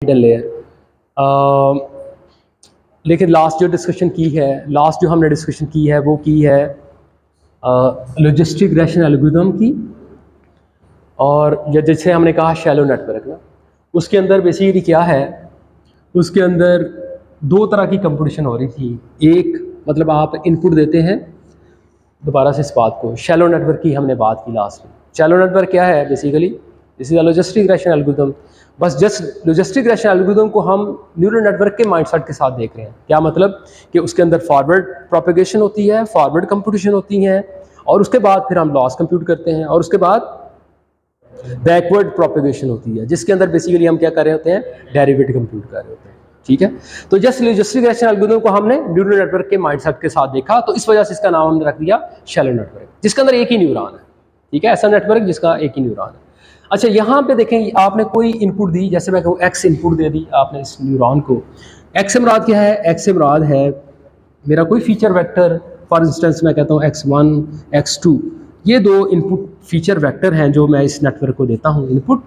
Layer. लेकिन last जो discussion की है, लास्ट जो हमने डिस्कशन की है वो की है लॉजिस्टिक रिग्रेशन एल्गोरिथम की, और जैसे हमने कहा शैलो नेटवर्क ना, उसके अंदर बेसिकली क्या है, उसके अंदर दो तरह की कंपटीशन हो रही थी। एक मतलब आप इनपुट देते हैं, दोबारा से इस बात को शैलो नेटवर्क की हमने बात की लास्ट में। शैलो नेटवर्क क्या है basically, this is a logistic regression algorithm. बस जस्ट लॉजिस्टिक रिग्रेशन एल्गोरिथम को हम न्यूरल नेटवर्क के माइंडसेट के साथ देख रहे हैं। क्या मतलब कि उसके अंदर फॉरवर्ड प्रोपेगेशन होती है, फॉरवर्ड कंप्यूटेशन होती हैं, और उसके बाद फिर हम लॉस कंप्यूट करते हैं, और उसके बाद बैकवर्ड प्रोपेगेशन होती है, जिसके अंदर बेसिकली हम क्या कर रहे होते हैं, डेरिवेटिव कंप्यूट कर रहे होते हैं। ठीक है, तो जस्ट लॉजिस्टिक रिग्रेशन एल्गोरिथम को हमने न्यूरल नेटवर्क के माइंडसेट के साथ देखा, तो इस वजह से इसका नाम हमने रख दिया शैलो नेटवर्क, जिसके अंदर एक ही न्यूरॉन है। ठीक है, ऐसा नेटवर्क जिसका एक ही न्यूरॉन है। अच्छा, यहाँ पे देखें, आपने कोई इनपुट दी, जैसे मैं कहूँ एक्स इनपुट दे दी आपने इस न्यूरॉन को। एक्स से मुराद क्या है? एक्स से मुराद है मेरा कोई फीचर वेक्टर, फॉर इंस्टेंस मैं कहता हूँ x1 x2, ये दो इनपुट फीचर वेक्टर हैं जो मैं इस नेटवर्क को देता हूँ इनपुट।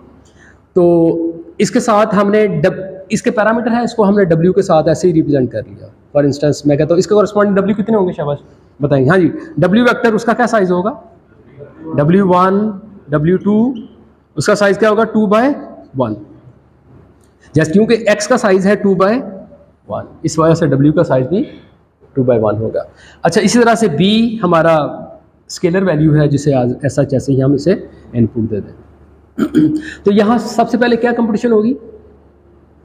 तो इसके साथ हमने इसके पैरामीटर है, इसको हमने w के साथ ऐसे ही रिप्रेजेंट कर लिया। फॉर इंस्टेंस मैं कहता हूँ इसके कॉरस्पॉन्डिंग w कितने होंगे, शाबाश बताएंगे। हाँ जी, w वेक्टर उसका क्या साइज होगा, w1 w2, उसका साइज क्या होगा 2/1, जैसे क्योंकि x का साइज है 2/1, इस वजह से w का साइज भी 2/1 होगा। अच्छा, इसी तरह से b हमारा स्केलर वैल्यू है, जिसे ऐसा जैसे ही हम इसे इनपुट दे दें। तो यहाँ सबसे पहले क्या कंपटीशन होगी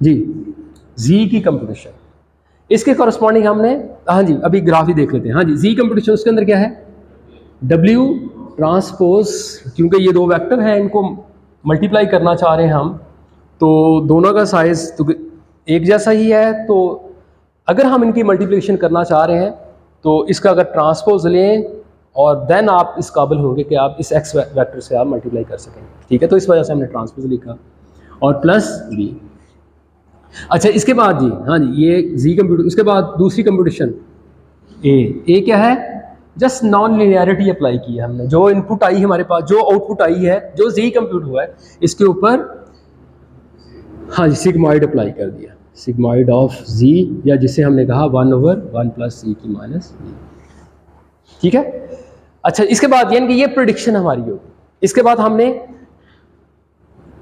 जी, z की कंपटीशन। इसके कॉरस्पॉन्डिंग हमने, हाँ जी अभी ग्राफ ही देख लेते हैं। हाँ जी, z कंपटीशन, उसके अंदर क्या है w ट्रांसपोज, क्योंकि ये दो वेक्टर हैं, इनको मल्टीप्लाई करना चाह रहे हैं हम, तो दोनों का साइज तो एक जैसा ही है। तो अगर हम इनकी मल्टीप्लिकेशन करना चाह रहे हैं तो इसका अगर ट्रांसपोज लें, और देन आप इस काबिल होंगे कि आप इस एक्स वेक्टर से आप मल्टीप्लाई कर सकेंगे। ठीक है, तो इस वजह से हमने ट्रांसपोज लिखा, और प्लस बी। अच्छा, इसके बाद जी, हाँ जी, ये जी कंप्यूटर, उसके बाद दूसरी कंप्यूटेशन ए क्या है, जस्ट नॉन लिनियरिटी अप्लाई की है हमने। जो इनपुट आई हमारे पास, जो आउटपुट आई है, जो जी कंप्यूट हुआ है, इसके ऊपर हाँ जी सिग्मॉइड अप्लाई कर दिया, सिग्मॉइड ऑफ जी, या जिसे हमने कहा 1/1 + c की माइनस b। ठीक है। अच्छा, इसके बाद यानी कि ये प्रेडिक्शन हमारी होगी। इसके बाद हमने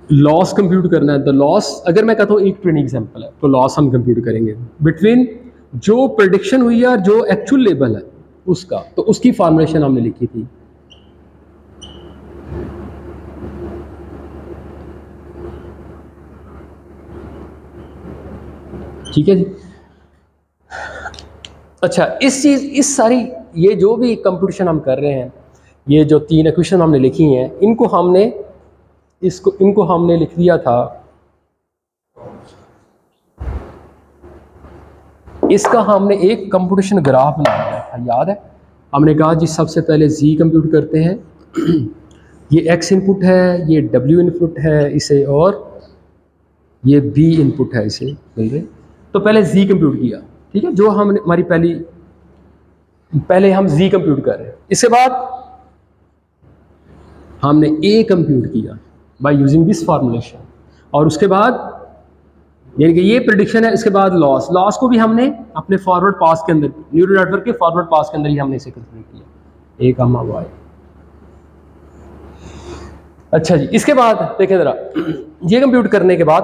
लॉस कंप्यूट करना है। तो लॉस, अगर मैं कहता हूँ एक ट्रेनिंग एग्जांपल है, तो लॉस हम कंप्यूट करेंगे बिटवीन जो प्रेडिक्शन हुई है और जो एक्चुअल लेवल है उसका। तो उसकी फॉर्मुलेशन हमने लिखी थी, ठीक है जी। अच्छा, इस सारी ये जो भी कंप्यूटेशन हम कर रहे हैं, ये जो 3 इक्वेशन हमने लिखी हैं, इनको हमने लिख दिया था, इसका हमने एक कंप्यूटेशन ग्राफ बना दिया था, याद है? हमने कहा जी सबसे पहले z कंप्यूट करते हैं, ये x इनपुट है, ये w इनपुट है इसे, और ये b इनपुट है इसे, मिल रहे। तो पहले z कंप्यूट किया, ठीक है, जो हमने हमारी पहले हम z कंप्यूट कर रहे हैं। इसके बाद हमने a कंप्यूट किया बाय यूजिंग दिस फॉर्मुलेशन, और उसके बाद यानी कि ये प्रेडिक्शन है। इसके बाद लॉस को भी हमने अपने फॉरवर्ड पास के अंदर, न्यूरल नेटवर्क के फॉरवर्ड पास के अंदर ही हमने इसे कंप्यूट किया, a कमा y। अच्छा जी, इसके बाद देखिए ज़रा, ये कंप्यूट करने के बाद,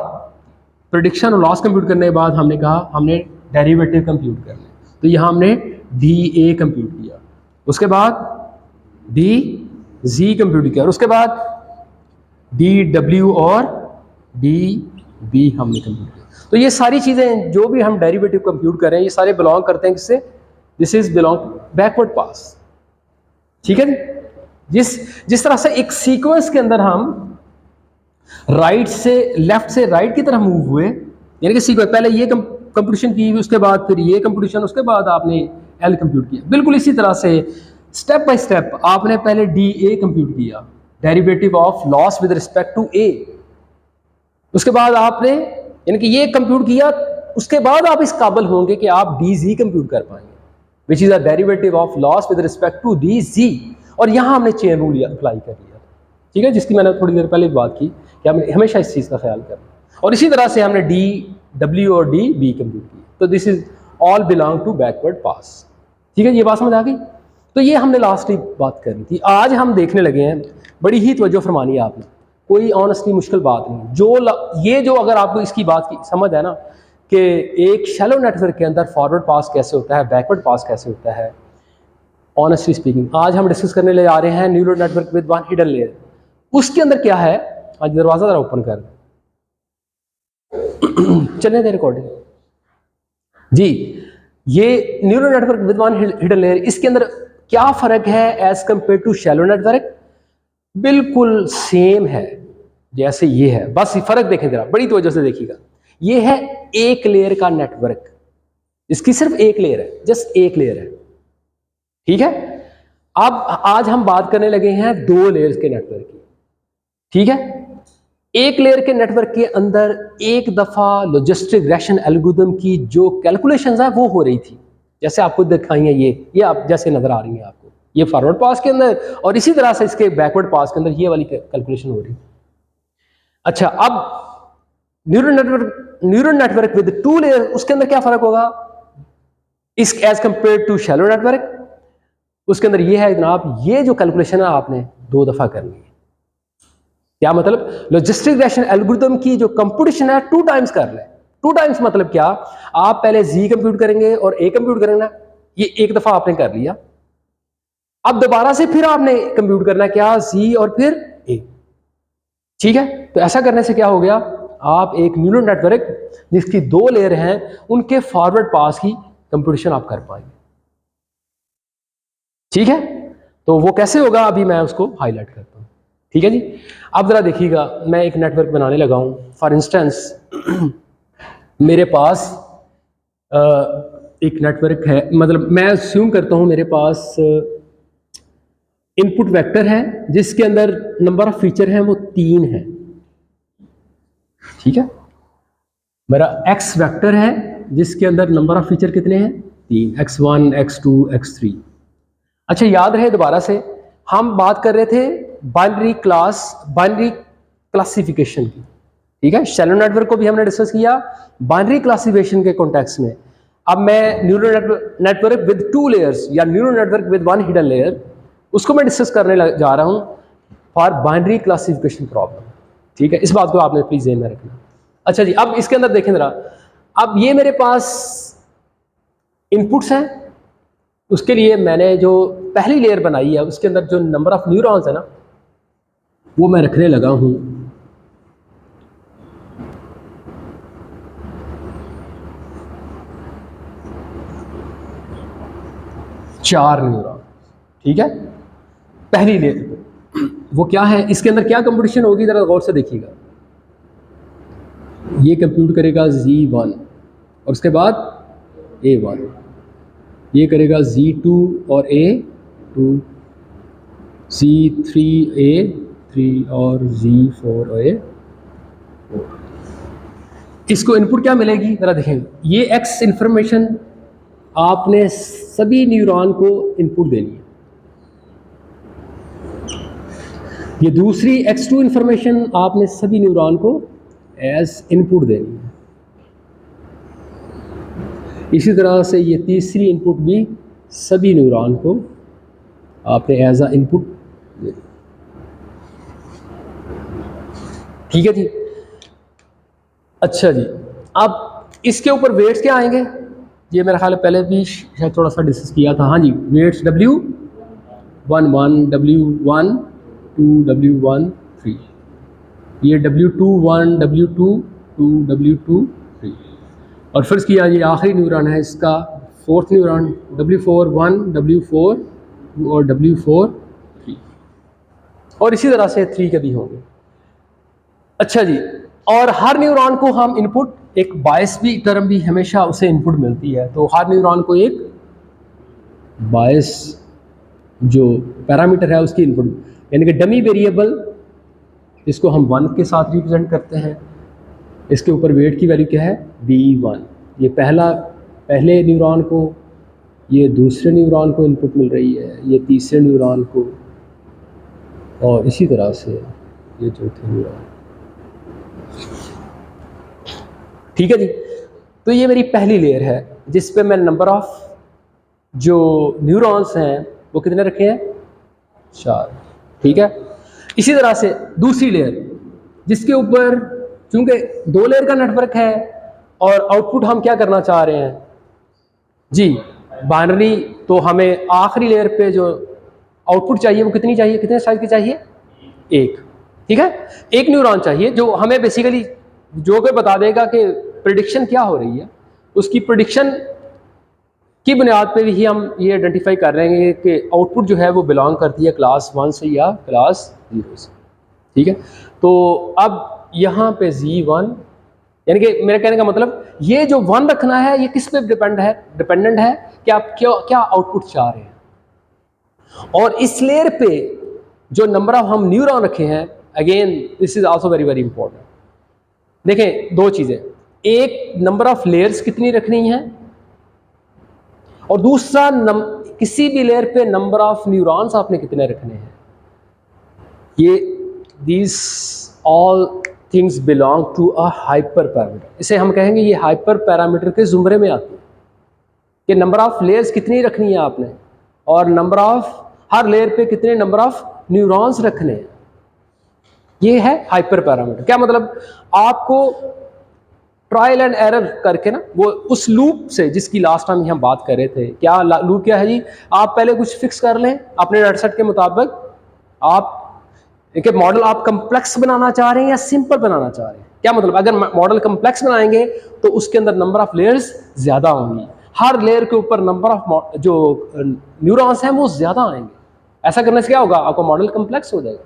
प्रेडिक्शन और लॉस कंप्यूट करने के बाद हमने कहा हमने डेरिवेटिव कंप्यूट करना है। तो यहाँ हमने dA कंप्यूट किया, उसके बाद dZ कंप्यूट किया, और उसके बाद dW और dB हमने कंप्यूट किया। तो ये सारी चीज़ें जो भी हम डेरिवेटिव कंप्यूट कर रहे हैं, ये सारे बिलोंग करते हैं किससे, this is belong backward pass. ठीक है, जिस तरह से एक सीक्वेंस के अंदर हम लेफ्ट से राइट की तरफ मूव हुए, यानी कि सीक्वेंस पहले ये कंप्यूटेशन की, उसके बाद फिर ये कंप्यूटेशन, उसके बाद आपने एल कंप्यूट किया। बिल्कुल इसी तरह से स्टेप बाय स्टेप आपने पहले dA कंप्यूट किया, derivative of loss with respect to a, उसके बाद आपने यानी कि ये कंप्यूट किया, उसके बाद आप इस काबिल होंगे कि आप dZ कंप्यूट कर पाएंगे, which is a derivative of loss with respect to dZ। और यहाँ हमने चेन रूल अप्लाई कर लिया, ठीक है, जिसकी मैंने थोड़ी देर पहले बात की कि हमें हमेशा इस चीज़ का ख्याल करना। और इसी तरह से हमने डी डब्ल्यू और डी बी कंप्यूट किए। तो this is all belong to backward pass. ठीक है, ये बात समझ आ गई। तो ये हमने लास्ट की बात करनी थी। आज हम देखने लगे हैं, बड़ी ही तवज्जो फरमानी है आपने, कोई ऑनेस्टली मुश्किल बात नहीं। ये जो अगर आपको इसकी बात की समझ है ना कि एक शैलो नेटवर्क के अंदर फॉरवर्ड पास कैसे होता है, बैकवर्ड पास कैसे होता है, ऑनेस्टली स्पीकिंग आज हम डिस्कस करने ले जा रहे हैं neural network with one hidden layer. उसके अंदर क्या है, आज दरवाजा जरा ओपन कर चलने दे रिकॉर्डिंग जी। ये neural network with one hidden layer, इसके अंदर क्या फर्क है as compared to shallow network? बिल्कुल सेम है जैसे ये है, बस फर्क देखें जरा, बड़ी तवज्जो से देखिएगा। ये है एक लेयर का नेटवर्क, इसकी सिर्फ एक लेयर है, जस्ट एक लेयर है। ठीक है, अब आज हम बात करने लगे हैं दो लेयर्स के नेटवर्क की। ठीक है, एक लेयर के नेटवर्क के अंदर एक दफा लॉजिस्टिक रिग्रेशन एल्गोरिथम की जो कैलकुलेशंस है वो हो रही थी, जैसे आपको दिखाई है ये आप जैसे नजर आ रही है आपको, ये फॉरवर्ड पास के अंदर, और इसी तरह से इसके बैकवर्ड पास के अंदर ये वाली कैलकुलेशन हो रही। अच्छा, अब neural network with two layer, उसके अंदर क्या फर्क होगा इस as compared to shallow network? उसके अंदर ये है जनाब, ये जो कैलकुलेशन है आपने दो दफा करनी है। क्या मतलब? लॉजिस्टिक रिग्रेशन एल्गोरिथम की जो कंप्यूटेशन है 2 टाइम्स कर ले। 2 टाइम्स मतलब क्या? आप पहले जी कंप्यूट करेंगे और ए कंप्यूट करेंगे, ये एक दफा आपने कर लिया, अब दोबारा से फिर आपने कंप्यूट करना क्या, जी और फिर ए। ठीक है, तो ऐसा करने से क्या हो गया, आप एक न्यूरल नेटवर्क जिसकी 2 लेयर हैं उनके फॉरवर्ड पास की कंप्यूटेशन आप कर पाएंगे। ठीक है, तो वो कैसे होगा अभी मैं उसको हाईलाइट करता हूं। ठीक है जी, अब जरा देखिएगा, मैं एक नेटवर्क बनाने लगा हूं। फॉर इंस्टेंस मेरे पास एक नेटवर्क है, मतलब मैं अस्यूम करता हूं मेरे पास इनपुट वेक्टर है जिसके अंदर नंबर ऑफ फीचर हैं वो 3 है। ठीक है, मेरा एक्स वेक्टर है जिसके अंदर नंबर ऑफ फीचर कितने हैं, 3, x1 x2 x3। अच्छा, याद रहे दोबारा से हम बात कर रहे थे बाइनरी क्लासिफिकेशन की। ठीक है, शैलो नेटवर्क को भी हमने डिस्कस किया बाइनरी क्लासिफिकेशन के कॉन्टेक्स्ट में। अब मैं न्यूरल नेटवर्क विद 2 लेयर्स या neural network with one hidden layer, उसको मैं डिस्कस करने जा रहा हूं फॉर बाइनरी क्लासिफिकेशन प्रॉब्लम। ठीक है, इस बात को आपने प्लीज ध्यान में रखना। अच्छा जी, अब इसके अंदर देखें जरा, अब ये मेरे पास इनपुट्स हैं, उसके लिए मैंने जो पहली लेयर बनाई है उसके अंदर जो नंबर ऑफ न्यूरॉन्स है ना वो मैं रखने लगा हूं 4 न्यूरॉन। ठीक है, पहली लेयर पे वो क्या है, इसके अंदर क्या कंपटीशन होगी जरा गौर से देखिएगा। ये कंप्यूट करेगा Z1 और उसके बाद A1, ये करेगा Z2 और A2, Z3 A3 और Z4 A4। इसको इनपुट क्या मिलेगी जरा देखें, ये X इंफॉर्मेशन आपने सभी न्यूरॉन को इनपुट देनी है, ये दूसरी X2 इंफॉर्मेशन आपने सभी न्यूरॉन को एज इनपुट देनी है, इसी तरह से ये तीसरी इनपुट भी सभी न्यूरॉन को आपने एज अ इनपुट देनी। ठीक है जी, अच्छा जी, अब इसके ऊपर वेट्स क्या आएंगे, ये मेरा ख्याल है पहले भी शायद थोड़ा सा डिस्कस किया था। हाँ जी, वेट्स W11 W1 2 W1 3, ये W21 W2 2 W2 3, और फिर किया ये आखिरी न्यूरॉन है इसका 4th न्यूरॉन W4 1 W4 2 और W4 3, और इसी तरह से 3 के भी होंगे। अच्छा जी, और हर न्यूरॉन को हम इनपुट, एक बायस भी टर्म भी हमेशा उसे इनपुट मिलती है, तो हर न्यूरॉन को एक बायस जो पैरामीटर है उसकी इनपुट, यानी कि डमी वेरिएबल, इसको हम 1 के साथ रिप्रेजेंट करते हैं, इसके ऊपर वेट की वैल्यू क्या है B1, ये पहले न्यूरॉन को, ये दूसरे न्यूरॉन को इनपुट मिल रही है, ये तीसरे न्यूरॉन को, और इसी तरह से ये चौथे न्यूरॉन। ठीक है जी। तो ये मेरी पहली लेयर है जिस पे मैं नंबर ऑफ जो न्यूरॉन्स हैं वो कितने रखे हैं, 4। ठीक है। इसी तरह से दूसरी लेयर जिसके ऊपर, चूंकि 2 लेयर का नेटवर्क है और आउटपुट हम क्या करना चाह रहे हैं जी, बाइनरी, तो हमें आखिरी लेयर पे जो आउटपुट चाहिए वो कितनी चाहिए, कितने साइज की चाहिए, 1। ठीक है, 1 न्यूरॉन चाहिए जो हमें बेसिकली जो कि बता देगा कि प्रिडिक्शन क्या हो रही है। उसकी प्रिडिक्शन की बुनियाद पे भी हम ये आइडेंटिफाई कर रहे हैं कि आउटपुट जो है वो बिलोंग करती है क्लास 1 से या क्लास 0 से। ठीक है, तो अब यहाँ पे Z1, यानी कि मेरे कहने का मतलब ये जो 1 रखना है ये किस पे डिपेंडेंट है कि आप क्या क्या आउटपुट चाह रहे हैं। और इस लेयर पे जो नंबर ऑफ हम न्यूरॉन रखे हैं, again this is also very very important. देखें 2 चीज़ें, एक नंबर ऑफ लेयर्स कितनी रखनी है और दूसरा किसी भी लेयर पे नंबर ऑफ न्यूरॉन्स आपने कितने रखने हैं। ये these all things belong to a hyperparameter, इसे हम कहेंगे ये हाइपर पैरामीटर के जुमरे में आती है कि नंबर ऑफ लेयर्स कितनी रखनी है आपने और नंबर ऑफ हर लेयर पे कितने नंबर ऑफ न्यूरॉन्स रखने हैं। ये है हाइपर पैरामीटर। क्या मतलब, आपको ट्रायल एंड एरर करके ना वो उस लूप से जिसकी लास्ट टाइम हम बात कर रहे थे, क्या लूप क्या है जी, आप पहले कुछ फिक्स कर लें अपने डेटा सेट के मुताबिक। आप एक मॉडल आप कम्प्लेक्स बनाना चाह रहे हैं या सिंपल बनाना चाह रहे हैं। क्या मतलब, अगर मॉडल कम्प्लेक्स बनाएंगे तो उसके अंदर नंबर ऑफ लेयर्स ज़्यादा होंगी, हर लेयर के ऊपर नंबर ऑफ जो न्यूरॉन्स हैं वो ज़्यादा आएंगे। ऐसा करने से क्या होगा, आपका मॉडल कम्प्लेक्स हो जाएगा।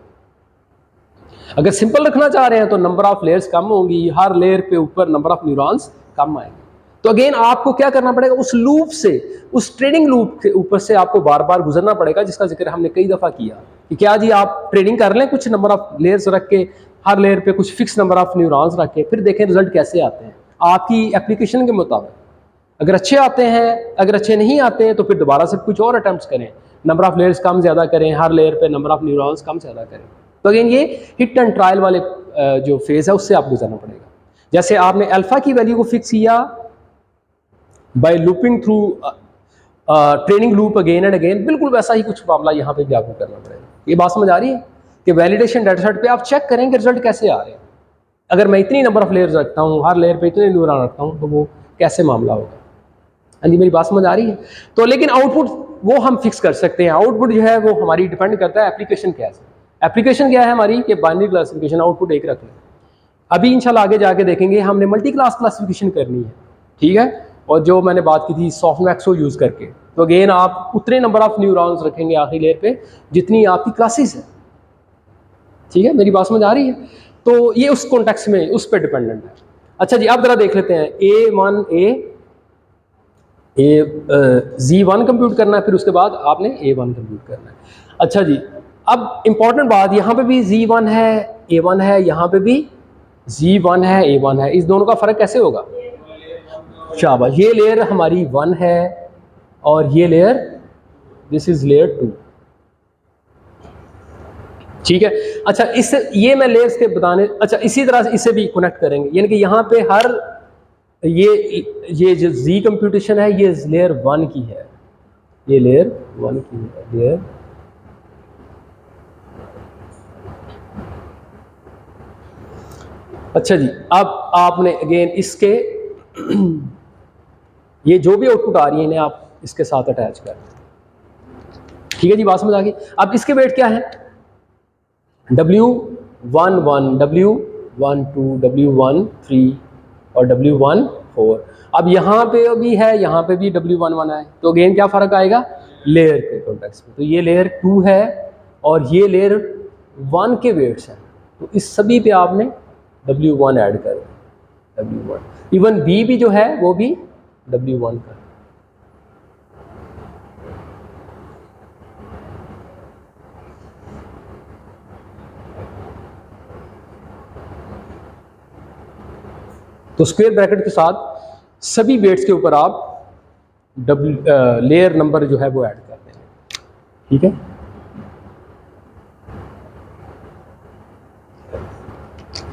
अगर सिंपल रखना चाह रहे हैं तो नंबर ऑफ लेयर्स कम होंगी, हर लेयर पे ऊपर नंबर ऑफ न्यूरॉन्स कम आएंगे। तो अगेन आपको क्या करना पड़ेगा, उस लूप से, उस ट्रेनिंग लूप के ऊपर से आपको बार बार गुजरना पड़ेगा, जिसका जिक्र हमने कई दफ़ा किया कि क्या जी आप ट्रेनिंग कर लें कुछ नंबर ऑफ लेयर्स रख के, हर लेयर पे कुछ फिक्स नंबर ऑफ न्यूरॉन्स रख के, फिर देखें रिजल्ट कैसे आते हैं आपकी एप्लीकेशन के मुताबिक। अगर अच्छे आते हैं, अगर अच्छे नहीं आते हैं तो फिर दोबारा से कुछ और अटैम्प्ट करें, नंबर ऑफ लेयर्स कम ज़्यादा करें, हर लेयर पे नंबर ऑफ न्यूरॉन्स कम ज़्यादा करें। तो अगेन ये हिट एंड ट्रायल वाले जो फेज़ है उससे आप गुजरना पड़ेगा। जैसे आपने अल्फ़ा की वैल्यू को फिक्स किया by looping through training loop again and again, बिल्कुल वैसा ही कुछ मामला यहाँ पे भी आपको करना पड़ेगा। ये बात समझ आ रही है कि वैलिडेशन डाटा सेट पे आप चेक करेंगे रिजल्ट कैसे आ रहे हैं। अगर मैं इतनी नंबर ऑफ लेयर्स रखता हूँ, हर लेयर पे इतने न्यूरॉन रखता हूँ, तो वो कैसे मामला होगा। हाँ जी, मेरी बात समझ आ रही है। तो लेकिन आउटपुट वो हम फिक्स कर सकते हैं। आउटपुट जो है वो हमारी डिपेंड करता है एप्लीकेशन क्या है। एप्लीकेशन क्या है हमारी कि बाइनरी क्लासिफिकेशन, आउटपुट 1 रख लें। अभी इंशाल्लाह आगे जाके देखेंगे हमने मल्टी क्लास क्लासिफिकेशन करनी है। ठीक है, और जो मैंने बात की थी सॉफ्टमैक्स को यूज़ करके, तो अगेन आप उतने नंबर ऑफ न्यूरॉन्स रखेंगे आखिरी लेयर पे जितनी आपकी क्लासेस है। ठीक है, मेरी बात समझ आ रही है। तो ये उस कॉन्टेक्स्ट में उस पर डिपेंडेंट है। अच्छा जी, अब जरा देख लेते हैं Z1 कंप्यूट करना है, फिर उसके बाद आपने A1 कंप्यूट करना है। अच्छा जी, अब इंपॉर्टेंट बात, यहाँ पे भी Z1 है A1 है, यहाँ पे भी Z1 है A1 है, इस दोनों का फ़र्क कैसे होगा। शाबाश, ये लेयर हमारी 1 है और ये लेयर, दिस इज लेयर 2। ठीक है। अच्छा, इससे ये मैं लेयर्स के बताने, अच्छा इसी तरह से इसे भी कनेक्ट करेंगे, यानी कि यहाँ पे हर ये जो Z कंप्यूटेशन है ये लेयर 1 की है, ये लेयर 1 की है, लेयर अच्छा जी, अब आपने अगेन इसके ये जो भी आउटपुट आ रही है इन्हें आप इसके साथ अटैच कर। ठीक है जी, बात समझ आ गई। अब इसके वेट क्या है, W11, W12, W13 और W14। अब यहाँ पे भी है, यहाँ पे भी W11 है, तो अगेन क्या फ़र्क आएगा लेयर के कॉन्टेक्स्ट में। तो ये लेयर 2 है और ये लेयर 1 के वेट्स हैं, तो इस सभी पे आपने W1 ऐड कर, W1। इवन B भी जो है वो भी W1 का। तो स्क्वायर ब्रैकेट के साथ सभी वेट्स के ऊपर आप लेयर नंबर जो है वो ऐड कर देंगे। ठीक है,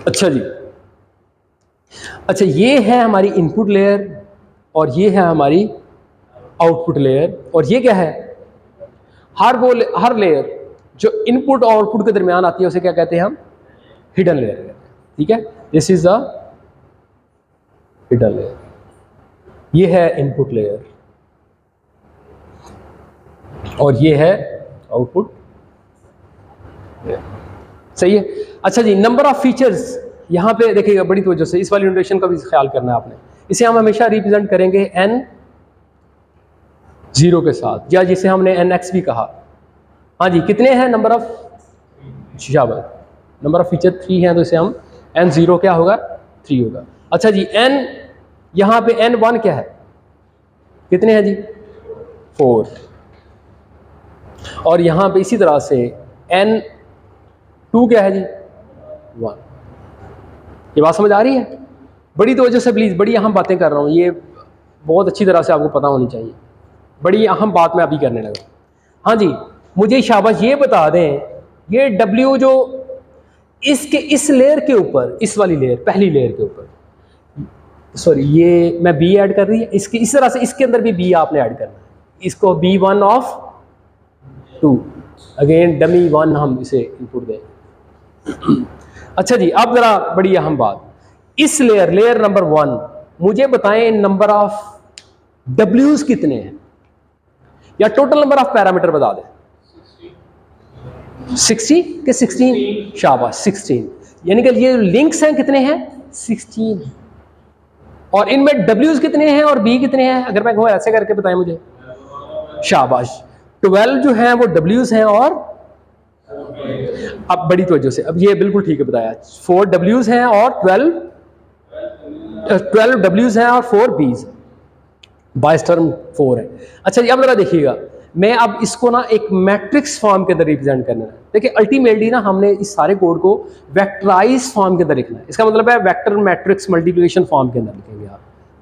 अच्छा जी। अच्छा, ये है हमारी इनपुट लेयर और ये है हमारी आउटपुट लेयर, और ये क्या है, हर लेयर जो इनपुट और आउटपुट के दरमियान आती है उसे क्या कहते हैं हम, हिडन लेयर कहते हैं। ठीक है, this is the hidden layer, ये है इनपुट लेयर और ये है आउटपुट। सही है। अच्छा जी, नंबर ऑफ फीचर्स यहां पे देखिएगा बड़ी तवज्जो से, इस वाली नोटेशन का भी ख्याल करना है आपने। इसे हम हमेशा रिप्रेजेंट करेंगे n0 के साथ, या जिसे हमने nx भी कहा। हाँ जी, कितने हैं नंबर ऑफ, शाबाश, नंबर ऑफ फीचर 3 हैं, तो इसे हम n0 क्या होगा, 3 होगा। अच्छा जी, n यहाँ पे n1 क्या है, कितने हैं जी, 4, और यहाँ पे इसी तरह से n2 क्या है जी, 1। ये बात समझ आ रही है? बड़ी तवज्जो से प्लीज़, बड़ी अहम बातें कर रहा हूँ, ये बहुत अच्छी तरह से आपको पता होनी चाहिए, बड़ी अहम बात मैं अभी करने लगा। हाँ जी, मुझे शाबाश ये बता दें, ये W जो इसके इस लेयर के ऊपर, इस वाली लेयर, पहली लेयर के ऊपर, सॉरी ये मैं B ऐड कर रही है, इसकी इस तरह से इसके अंदर भी B आपने ऐड करना है, इसको B1 ऑफ 2, अगेन डमी 1 हम इसे इनपुट दें। अच्छा जी, अब जरा बड़ी अहम बात, इस लेयर नंबर 1, मुझे बताएं नंबर ऑफ W's कितने हैं, या टोटल नंबर ऑफ पैरामीटर बता दें। 60 के 16, शाबाश 16, यानी कि ये लिंक्स हैं कितने हैं, 16, और इनमें W's कितने हैं और B कितने हैं, अगर मैं कहूँ ऐसे करके बताएं मुझे, शाबाश 12 जो हैं वो W's हैं, और अब बड़ी तवज्जो से, अब ये बिल्कुल ठीक है बताया, 4 W's हैं और 12 W's हैं और 4 B's, बाइस टर्म 4 है। अच्छा जी, अब जरा देखिएगा, मैं अब इसको ना एक मैट्रिक्स फॉर्म के अंदर रिप्रेजेंट करना है। देखिए अल्टीमेटली ना हमने इस सारे कोड को वेक्टराइज फॉर्म के अंदर लिखना है, इसका मतलब है वेक्टर मैट्रिक्स मल्टीप्लिकेशन फॉर्म के अंदर लिखेंगे आप।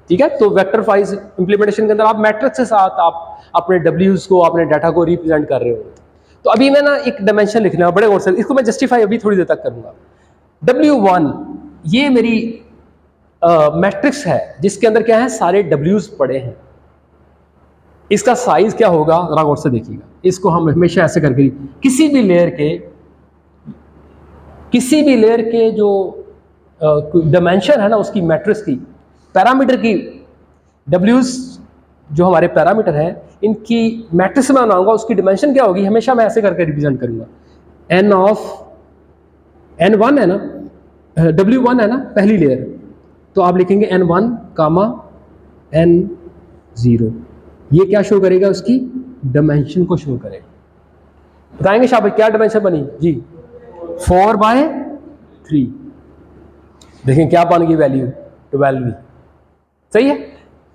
ठीक है, तो वेक्टर फाइज इंप्लीमेंटेशन के अंदर आप मैट्रिक्स के साथ आप अपने W's को, अपने डाटा को रिप्रेजेंट कर रहे हो। तो अभी मैं ना एक डायमेंशन लिखना है बड़े गौर से, इसको मैं जस्टिफाई अभी थोड़ी देर तक करूंगा। W1 ये मेरी मैट्रिक्स है जिसके अंदर क्या है, सारे W's पड़े हैं, इसका साइज क्या होगा जरा गौर से देखिएगा। इसको हम हमेशा ऐसे करके किसी भी लेयर के जो डायमेंशन है ना उसकी मैट्रिक्स की, पैरामीटर की, W's जो हमारे पैरामीटर है इनकी मैट्रिक्स में बनाऊंगा, उसकी डायमेंशन क्या होगी, हमेशा मैं ऐसे करके रिप्रेजेंट करूंगा। n ऑफ n1 है ना, W1 है ना पहली लेयर, तो आप लिखेंगे n1 कामा n0, ये क्या शो करेगा, उसकी डायमेंशन को शो करेगा। बताएंगे शाबाश क्या डायमेंशन बनी जी, 4/3, देखें क्या बन गई वैल्यू, 12। सही है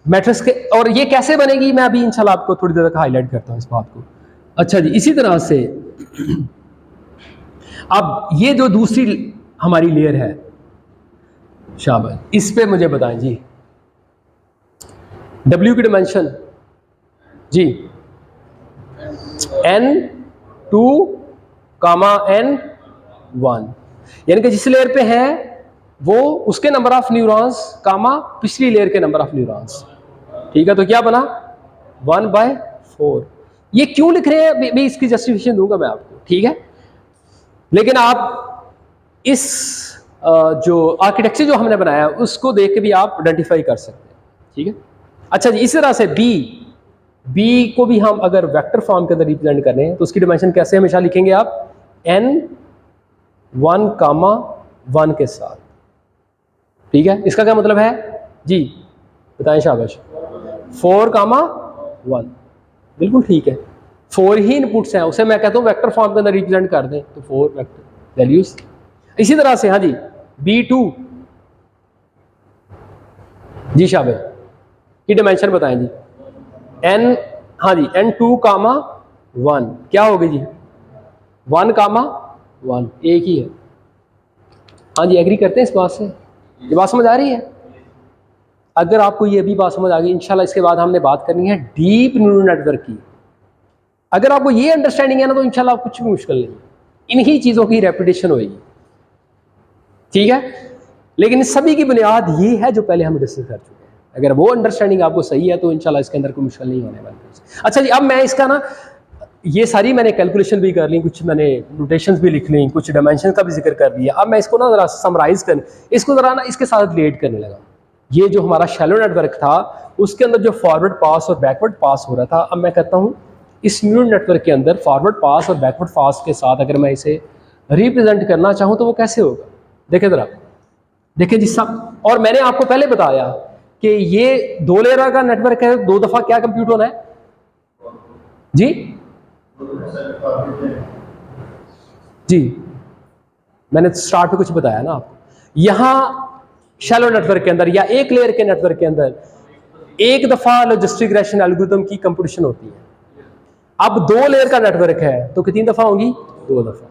मैट्रिक्स के, और ये कैसे बनेगी मैं अभी इंशाल्लाह आपको थोड़ी देर तक हाईलाइट करता हूं इस बात को। अच्छा जी, इसी तरह से अब ये जो दूसरी हमारी लेयर है, शाबाश, इस पे मुझे बताएं जी, W की डायमेंशन जी n2 कामा n1, यानी कि जिस लेयर पे है वो उसके नंबर ऑफ न्यूरॉन्स कामा पिछली लेयर के नंबर ऑफ न्यूरॉन्स। ठीक है, तो क्या बना 1/4। ये क्यों लिख रहे हैं मैं इसकी जस्टिफिकेशन दूंगा मैं आपको, ठीक है, लेकिन आप इस जो आर्किटेक्चर जो हमने बनाया उसको देख के भी आप आइडेंटिफाई कर सकते हैं। ठीक है, अच्छा जी, इस तरह से बी को भी हम अगर वेक्टर फॉर्म के अंदर रिप्रेजेंट करें तो उसकी डायमेंशन कैसे हमेशा लिखेंगे आप, n1 कामा 1 के साथ। ठीक है, इसका क्या मतलब है जी, बताएं शाबाश, 4 कामा 1, बिल्कुल ठीक है, 4 ही इनपुट्स हैं, उसे मैं कहता हूँ वेक्टर फॉर्म के अंदर रिप्रेजेंट कर दें तो 4 वेक्टर वैल्यूज। इसी तरह से हाँ जी, B2 जी शाबाश की डायमेंशन बताएं जी, हाँ जी n2 कामा 1 क्या होगी जी, 1 कामा 1 एक ही है। हाँ जी, एग्री करते हैं इस बात से, ये बात समझ आ रही है? अगर आपको ये भी बात समझ आ गई, इंशाल्लाह इसके बाद हमने बात करनी है डीप न्यूरल नेटवर्क की। अगर आपको ये अंडरस्टैंडिंग है ना तो इंशाल्लाह कुछ भी मुश्किल नहीं, इन्हीं चीज़ों की रेपिटेशन होगी। ठीक है, लेकिन इस सभी की बुनियाद ये है जो पहले हम डिस्कस कर चुके हैं। अगर वो अंडरस्टैंडिंग आपको सही है तो इंशाल्लाह इसके अंदर कोई मुश्किल नहीं होने वाली। अच्छा जी, अब मैं इसका ना ये सारी मैंने कैलकुलेशन भी कर ली, कुछ मैंने नोटेशंस भी लिख ली, कुछ डायमेंशन का भी जिक्र कर लिया। अब मैं इसको ना ज़रा समराइज कर इसको ज़रा ना इसके साथ रिलेट करने लगा। ये जो हमारा शैलो नेटवर्क था उसके अंदर जो फॉरवर्ड पास और बैकवर्ड पास हो रहा था, अब मैं कहता हूँ इस न्यूरल नेटवर्क के अंदर फॉरवर्ड पास और बैकवर्ड पास के साथ अगर मैं इसे रिप्रेजेंट करना चाहूँ तो वो कैसे होगा। देखें ज़रा, देखें जी सब। और मैंने आपको पहले बताया कि ये 2 लेयर का नेटवर्क है, 2 दफ़ा क्या कंप्यूट होना है जी जी, मैंने स्टार्ट पे कुछ बताया ना आपको। यहां शैलो नेटवर्क के अंदर या एक लेयर के नेटवर्क के अंदर एक दफा लॉजिस्टिक रिग्रेशन एल्गोरिथम की कंप्यूटेशन होती है। अब 2 लेयर का नेटवर्क है तो कितनी दफा होंगी? 2 दफा।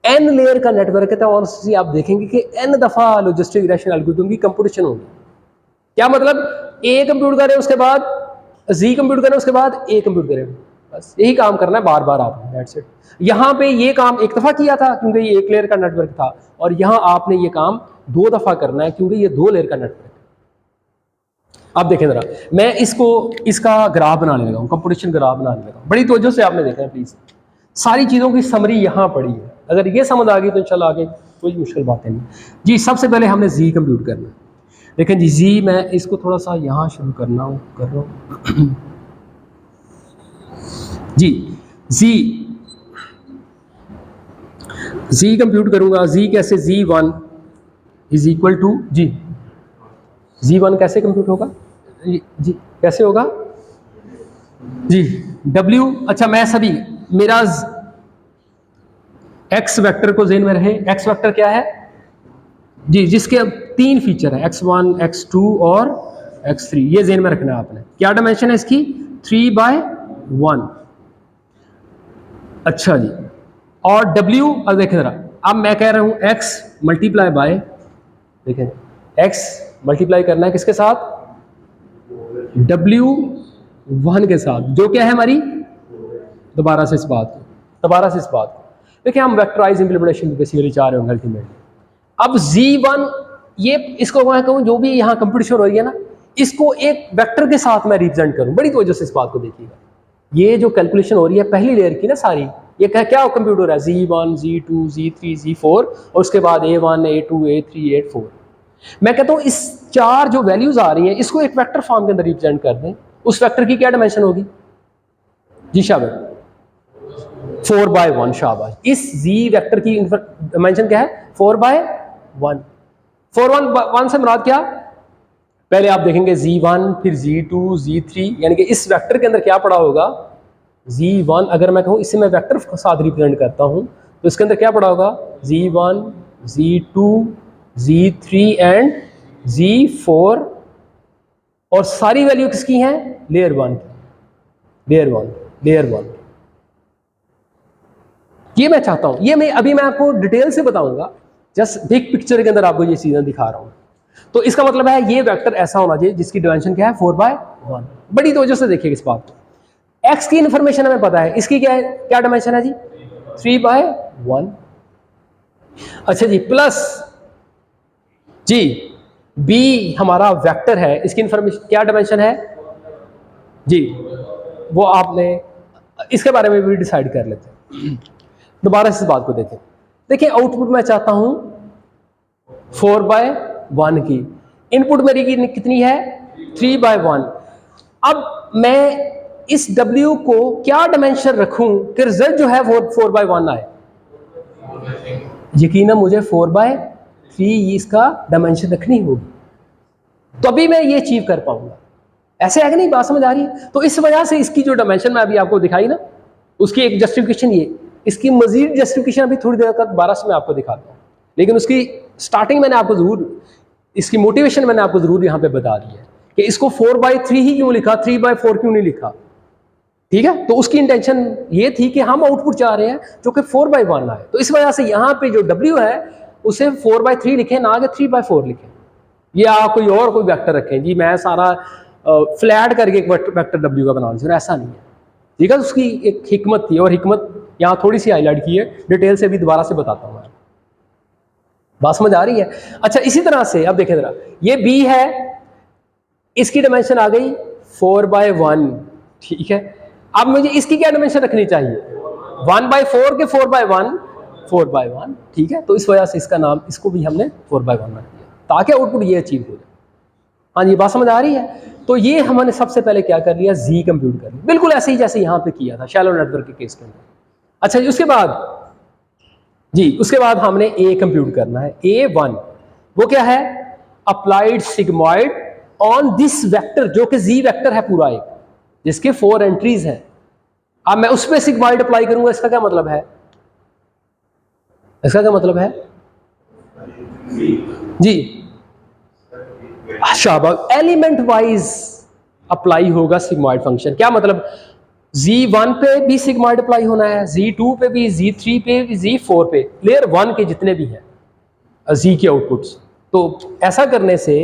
n लेयर का नेटवर्क है तो ऑनेस्टली आप देखेंगे कि n दफा लॉजिस्टिक रिग्रेशन एल्गोरिथम की कंप्यूटेशन होगी। क्या मतलब? a कंप्यूट करें उसके बाद z कंप्यूट करें उसके बाद a कंप्यूट करें, बस यही काम करना है बार बार आपने, दैट्स इट। यहाँ पे ये काम एक दफा किया था क्योंकि ये एक लेयर का नेटवर्क था, और यहाँ आपने ये काम 2 दफा करना है क्योंकि ये 2 लेयर का नेटवर्क है। आप देखें जरा, मैं इसका ग्राफ बनाने लगा हूँ, कंप्यूटेशन ग्राफ बनाने लगा हूँ। बड़ी तवज्जो से आपने देखना है प्लीज, सारी चीजों की समरी यहाँ पड़ी है। अगर ये समझ आ गई तो इंशाल्लाह आगे कोई मुश्किल बात नहीं जी। सबसे पहले हमने जी कंप्यूट करना है। देखें जी, जी मैं इसको थोड़ा सा यहाँ शुरू कर रहा हूँ जी जी कंप्यूट करूंगा। जी कैसे? Z1 is equal to ji, Z1 कैसे कंप्यूट होगा जी, कैसे होगा जी? W, अच्छा मैं सभी मेरा x वेक्टर को ज़हन में रहे। x वेक्टर क्या है जी? जिसके अब 3 फीचर है, x1 x2 और x3, ये ज़हन में रखना है आपने। क्या डायमेंशन है इसकी? 3/1। अच्छा जी, और W अब देखें जरा, अब मैं कह रहा हूं x मल्टीप्लाई बाय, देखें x मल्टीप्लाई करना है किसके साथ? W1 के साथ, जो क्या है हमारी, दोबारा से इस बात को देखिए, हम वेक्टराइज इंप्लीमेंटेशन बेसिकली चाह रहे होंगे अल्टीमेटली। अब Z1 ये इसको मैं कहूँ जो भी यहाँ कंप्यूटेशन हो रही है ना, इसको एक वेक्टर के साथ मैं रिप्रेजेंट करूँ। बड़ी वजह से इस बात को देखिएगा, ये जो कैलकुलेशन हो रही है पहली लेयर की ना सारी, ये क्या कंप्यूट हो रहा है? Z1 Z2 Z3 Z4 और उसके बाद A1 A2 A3 A4। मैं कहता हूँ इस 4 जो वैल्यूज आ रही हैं इसको एक वेक्टर फॉर्म के अंदर रिप्रेजेंट कर दें। उस वेक्टर की क्या डायमेंशन होगी जी? शाबाश, 4/1। शाबाश, इस Z वेक्टर की डायमेंशन क्या है? 4/1। 4/1 से मुराद क्या? पहले आप देखेंगे Z1 फिर Z2 Z3, यानी कि इस वेक्टर के अंदर क्या पड़ा होगा? Z1, अगर मैं कहूँ इसे मैं वेक्टर के साथ रिप्रेजेंट करता हूँ तो इसके अंदर क्या पड़ा होगा? Z1 Z2 Z3 and Z4, और सारी वैल्यू किसकी हैं? Layer 1 layer 1। ये मैं चाहता हूँ, ये मैं आपको डिटेल से बताऊंगा, जस्ट बिग पिक्चर के अंदर आपको ये चीजें दिखा रहा हूँ। तो इसका मतलब है ये वेक्टर ऐसा होना चाहिए जिसकी डायमेंशन क्या है? 4/1। बड़ी तवज्जो से देखिए इस बात को। x की इंफॉर्मेशन हमें पता है, इसकी क्या है, क्या डायमेंशन है जी? 3/1। अच्छा जी, प्लस जी b हमारा वेक्टर है, इसकी इंफॉर्मेशन क्या डायमेंशन है जी? वो आपने इसके बारे में भी डिसाइड कर लेते हैं। दोबारा इस बात को देखें, देखिए आउटपुट मैं चाहता हूं 4/1 की, इनपुट मेरी कितनी है? 3/1। अब मैं इस W को क्या डायमेंशन रखूं कि रिजल्ट जो है वो 4/1 आए? यकीनन मुझे 4/3 इसका डायमेंशन रखनी होगी, तभी मैं ये अचीव कर पाऊंगा। ऐसे है कि नहीं? बात समझ आ रही है? तो इस वजह से इसकी जो डायमेंशन मैं अभी आपको दिखाई ना, उसकी एक जस्टिफिकेशन ये, इसकी मजीद जस्टिफिकेशन अभी थोड़ी देर तक दोबारा से मैं आपको दिखाता हूँ, लेकिन उसकी स्टार्टिंग मैंने आपको जरूर, इसकी मोटिवेशन मैंने आपको जरूर यहाँ पे बता दी है कि इसको 4/3 ही क्यों लिखा, 3/4 क्यों नहीं लिखा। ठीक है, तो उसकी इंटेंशन ये थी कि हम आउटपुट चाह रहे हैं जो कि 4/1 आए, तो इस वजह से यहाँ पे जो W है उसे 4/3 लिखें, ना कि 3/4 लिखें, या कोई और कोई वेक्टर रखें जी। मैं सारा फ्लैट करके एक वेक्टर W का बना दूँ, ऐसा नहीं है। ठीक है, उसकी एक हिकमत थी, और हिकमत यहाँ थोड़ी सी हाईलाइट की है, डिटेल से भी दोबारा से बताता हूँ मैं। बात समझ आ रही है? अच्छा, इसी तरह से अब देखें जरा, ये b है, इसकी डायमेंशन आ गई 4/1, ठीक है। अब मुझे इसकी क्या डायमेंशन रखनी चाहिए? 1/4 के 4/1, 4/1, ठीक है। तो इस वजह से इसका नाम, इसको भी हमने 4/1 रख दिया ताकि आउटपुट ये अचीव हो जाए। हाँ जी, बात समझ आ रही है? तो ये हमने सबसे पहले क्या कर लिया, z कंप्यूट कर लिया, बिल्कुल ऐसे ही जैसे यहाँ पे किया था शैलो नेटवर्क के केस के अंदर। अच्छा जी, उसके बाद हमने a कंप्यूट करना है, a1। वो क्या है? Applied sigmoid on this vector, जो कि z वेक्टर है पूरा एक, जिसके 4 एंट्रीज हैं। अब मैं उस पर सिग्मॉइड अप्लाई करूंगा, इसका क्या मतलब है? इसका क्या मतलब है जी? शाबाश, एलिमेंट वाइज अप्लाई होगा सिग्मॉइड फंक्शन। क्या मतलब? Z1 पे भी सिग्मॉइड अप्लाई होना है, Z2 पे भी, Z3 पे भी, Z4 पे, लेयर 1 के जितने भी हैं Z के आउटपुट्स। तो ऐसा करने से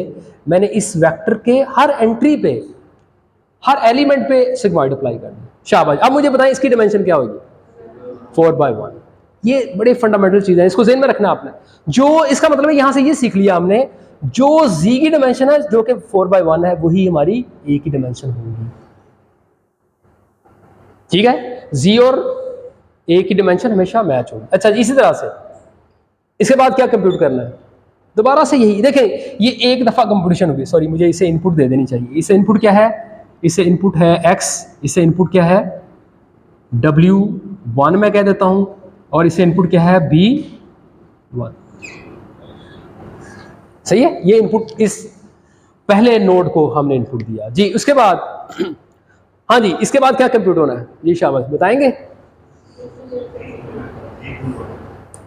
मैंने इस वेक्टर के हर एंट्री पे, हर एलिमेंट पे सिग्मॉइड अप्लाई कर दिया। शाबाश। अब मुझे बताएं इसकी डायमेंशन क्या होगी? 4/1। ये बड़े फंडामेंटल चीज़ है, इसको ज़हन में रखना आपने। जो इसका मतलब है, यहां से ये सीख लिया हमने, जो z की डायमेंशन है जो कि 4/1 है, वही हमारी a की डायमेंशन होगी, ठीक है। z और a की डायमेंशन हमेशा मैच होगी। अच्छा, इसी तरह से इसके बाद क्या कंप्यूट करना है? दोबारा से यही देखें, ये एक दफा कंप्यूटेशन होगी। सॉरी, मुझे इसे इनपुट दे देनी चाहिए। इसे इनपुट क्या है? इसे इनपुट है x, इसे इनपुट क्या है? W1 मैं कह देता हूं, और इसे इनपुट क्या है? B1। सही है, ये इनपुट इस पहले नोड को हमने इनपुट दिया जी। उसके बाद हाँ जी, इसके बाद क्या कंप्यूट होना है जी? शाबाश, बताएंगे?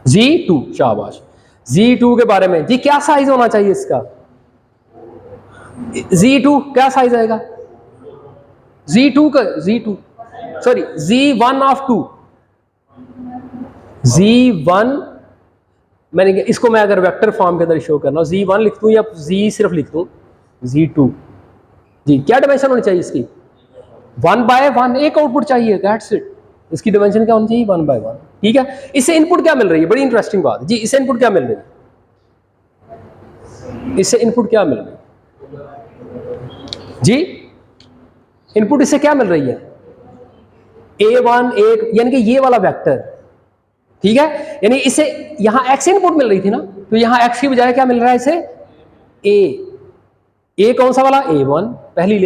Z2, शाबाश। Z2 के बारे में जी, क्या साइज होना चाहिए इसका? Z2 क्या साइज आएगा? Z2 sorry, Z1 of 2, Z1, मैंने इसको मैं अगर वेक्टर फॉर्म के अंदर शो करना, Z1 लिख दूं या Z सिर्फ लिख दूं? Z2 जी। क्या डायमेंशन होनी चाहिए इसकी? 1/1, एक आउटपुट चाहिए, दैट्स इट। इसकी डायमेंशन क्या होनी चाहिए? 1/1, ठीक है। इससे इनपुट क्या मिल रही है? बड़ी इंटरेस्टिंग बात जी। इससे इनपुट क्या मिल रही है? इससे इनपुट क्या मिल रही है जी? इनपुट इससे क्या मिल रही है? A1, A2, यानी कि ये वाला वेक्टर, ठीक है। यानी इसे यहां x इनपुट मिल रही थी ना, तो यहां x की बजाय क्या मिल रहा है इसे? A कौन सा वाला? A1, पहली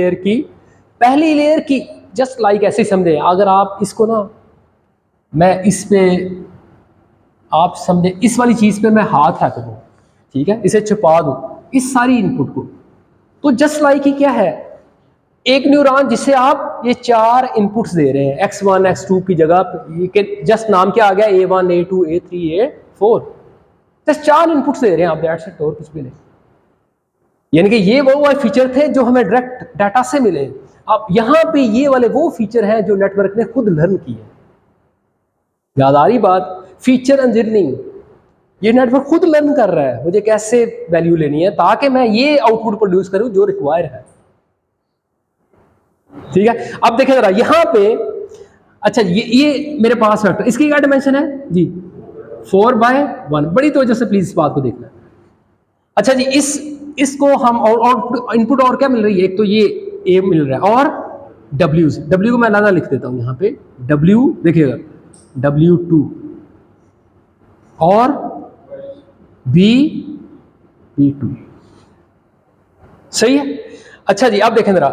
लेयर की जस्ट लाइक ऐसे समझे। अगर आप इसको ना, मैं इस पे, आप समझे इस वाली चीज पे मैं हाथ रख दूं, ठीक है, इसे छुपा दूं इस सारी इनपुट को, तो जस्ट लाइक ही क्या है? एक न्यूरॉन जिसे आप ये 4 इनपुट्स दे रहे हैं, x1 x2 की जगह, जस्ट नाम क्या आ गया? A1 A2 A3 A4, just 4 inputs दे रहे हैं आप, दैट्स इट, और कुछ भी नहीं। यानी कि ये वो फीचर थे जो हमें डायरेक्ट डाटा से मिले। अब यहां पे ये वाले वो फीचर हैं जो नेटवर्क ने खुद लर्न किए। याद आ रही बात? फीचर इंजीनियरिंग, ये नेटवर्क खुद लर्न कर रहा है मुझे कैसे वैल्यू लेनी है ताकि मैं ये आउटपुट प्रोड्यूस करूं जो रिक्वायर है, ठीक है। अब देखें जरा यहां पे, अच्छा ये मेरे पास वेक्टर, इसकी क्या डायमेंशन है जी? 4/1। बड़ी तवज्जो से प्लीज इस बात को देखना। अच्छा जी, इसको हम और इनपुट और क्या मिल रही है? एक तो ये A मिल रहा है, और W को मैं लाना लिख देता हूं यहां पे, W देखिएगा, W2 और B2, सही है। अच्छा जी, अब देखें जरा,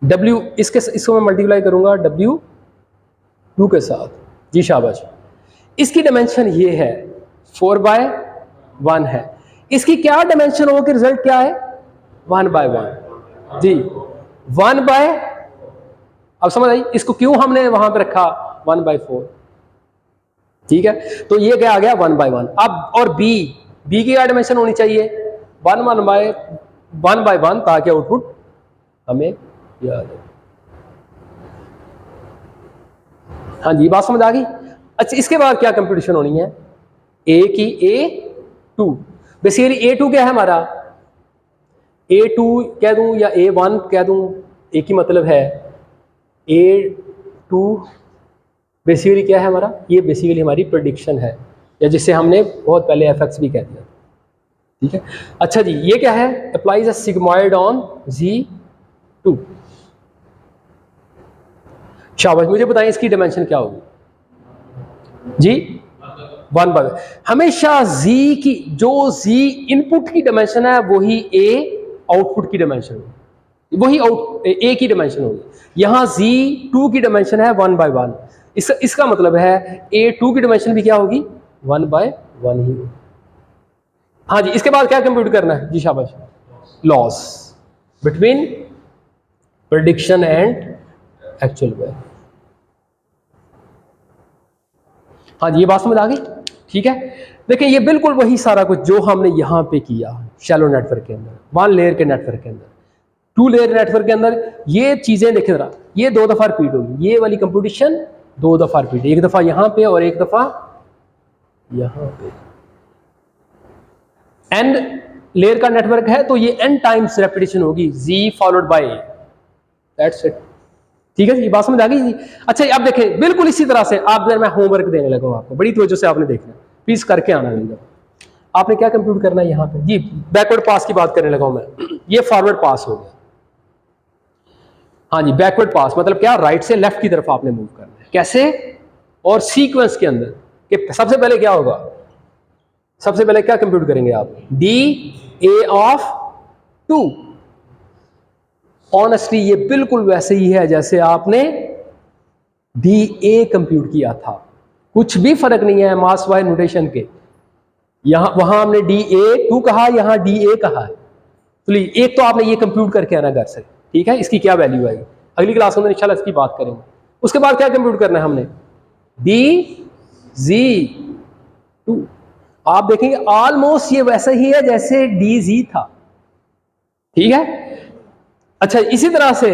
W इसको मैं मल्टीप्लाई करूंगा W2 के साथ जी, शाबाश। इसकी डायमेंशन ये है 4/1 है। इसकी क्या डायमेंशन होगी? रिजल्ट क्या है? 1/1 जी। 1/, अब समझ आई इसको क्यों हमने वहां पे रखा 1/4, ठीक है। तो ये क्या आ गया? 1/1। अब और B की क्या डायमेंशन होनी चाहिए? 1/1 ताकि आउटपुट हमें याद है। हाँ जी, बात समझ आ गई? अच्छा, इसके बाद क्या कंपटीशन होनी है? A2, बेसिकली A2 क्या है हमारा? A2 कह दूं या A1 कह दूं, एक ही मतलब है। A2 बेसिकली क्या है हमारा? ये बेसिकली हमारी प्रेडिक्शन है। या जिसे हमने बहुत पहले fx भी कह दिया, ठीक है। अच्छा जी, ये क्या है, applies a sigmoid on Z2। शाबाश, मुझे बताएं इसकी डायमेंशन क्या होगी जी, 1/, हमेशा z की, जो z इनपुट की डायमेंशन है वही a आउटपुट की डायमेंशन होगी, वही a की डायमेंशन होगी। यहां Z2 की डायमेंशन है 1/1, इसका मतलब है A2 की डायमेंशन भी क्या होगी, 1/1 ही होगी। हाँ जी, इसके बाद क्या कंप्यूट करना है जी, शाबाश, loss between prediction and actual value. हाँ जी, ये बात समझ आ गई, ठीक है। देखिए ये बिल्कुल वही सारा कुछ जो हमने यहाँ पे किया शैलो नेटवर्क के अंदर, 1 लेयर के नेटवर्क के अंदर, 2 लेयर नेटवर्क के अंदर, ये चीजें देखें जरा, ये 2 दफा रिपीट होगी, ये वाली कंप्यूटेशन 2 दफा रिपीट, एक दफा यहाँ पे और एक दफा यहाँ पे। n लेयर का नेटवर्क है तो ये n टाइम्स रेपिटेशन होगी, z followed by a, that's it, ठीक है जी, ये बात समझ आ गई जी। अच्छा अब देखें बिल्कुल इसी तरह से, आप मैं होमवर्क देने लगा हूं आपको, बड़ी तवज्जो से आपने देखना, प्लीज करके आना अगली दफा। आपने क्या कंप्यूट करना है यहाँ पे जी, बैकवर्ड पास की बात करने लगा हूं मैं, ये फॉरवर्ड पास हो गया। हाँ जी, बैकवर्ड पास मतलब क्या, राइट से लेफ्ट की तरफ आपने मूव करना है, कैसे, और सीक्वेंस के अंदर कि सबसे पहले क्या होगा, सबसे पहले क्या कंप्यूट करेंगे आप, DA ऑफ 2। ऑनेस्टली ये बिल्कुल वैसे ही है जैसे आपने DA कंप्यूट किया था, कुछ भी फर्क नहीं है मास वाई नोटेशन के, यहां वहां हमने DA2 कहा, यहां DA कहा है, तो एक तो आपने ये कंप्यूट करके आना घर से, ठीक है, इसकी क्या वैल्यू आएगी, अगली क्लास में इंशाल्लाह इसकी बात करेंगे। उसके बाद क्या कंप्यूट करना है हमने, DZ2, आप देखेंगे ऑलमोस्ट ये वैसा ही है जैसे DZ था, ठीक है। अच्छा इसी तरह से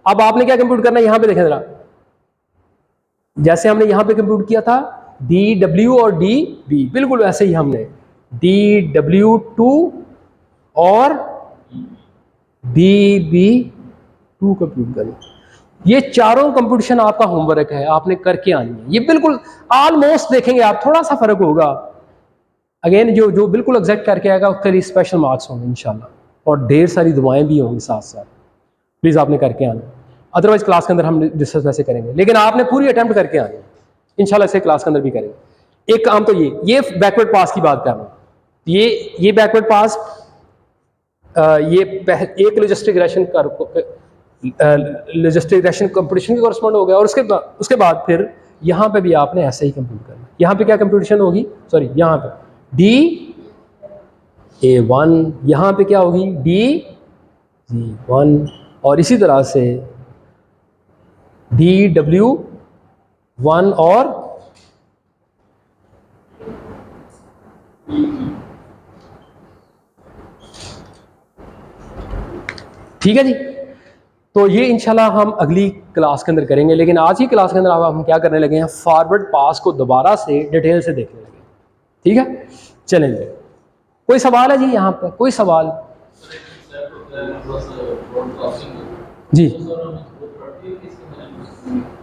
अब आपने क्या कंप्यूट करना है, यहां पे देखें जरा, जैसे हमने यहां पे कंप्यूट किया था DW और DB, बिल्कुल वैसे ही हमने DW2 और DB2 कंप्यूट करना। ये चारों कंप्यूटेशन आपका होमवर्क है, आपने करके आनी है, ये बिल्कुल ऑलमोस्ट देखेंगे आप, थोड़ा सा फर्क होगा, अगेन जो बिल्कुल एग्जैक्ट करके आएगा उसके लिए स्पेशल मार्क्स होंगे इंशाल्लाह, और ढेर सारी दुआएं भी होंगी साथ साथ, प्लीज़ आपने करके आना, अदरवाइज क्लास के अंदर हम डिस्कस वैसे करेंगे, लेकिन आपने पूरी अटेम्प्ट करके आनी है इंशाल्लाह, इसे क्लास के अंदर भी करेंगे। एक काम तो ये बैकवर्ड पास की बात कर रहा हूँ, ये बैकवर्ड पास, ये एक लॉजिस्टिक रेशन कंप्यूटेशन के कॉरस्पॉन्ड हो गया, और उसके बाद फिर यहाँ पे भी आपने ऐसे ही कंप्यूट करना, यहाँ पे क्या कंप्यूटेशन होगी, सॉरी यहाँ पे DA1, यहाँ पे क्या होगी DZ1, और इसी तरह से DW1 और ठीक है जी। तो ये इंशाल्लाह हम अगली क्लास के अंदर करेंगे, लेकिन आज की क्लास के अंदर हम क्या करने लगे हैं, फॉरवर्ड पास को दोबारा से डिटेल से देखने लगे, ठीक है। चलेंगे, कोई सवाल है जी यहाँ पर, कोई सवाल जी?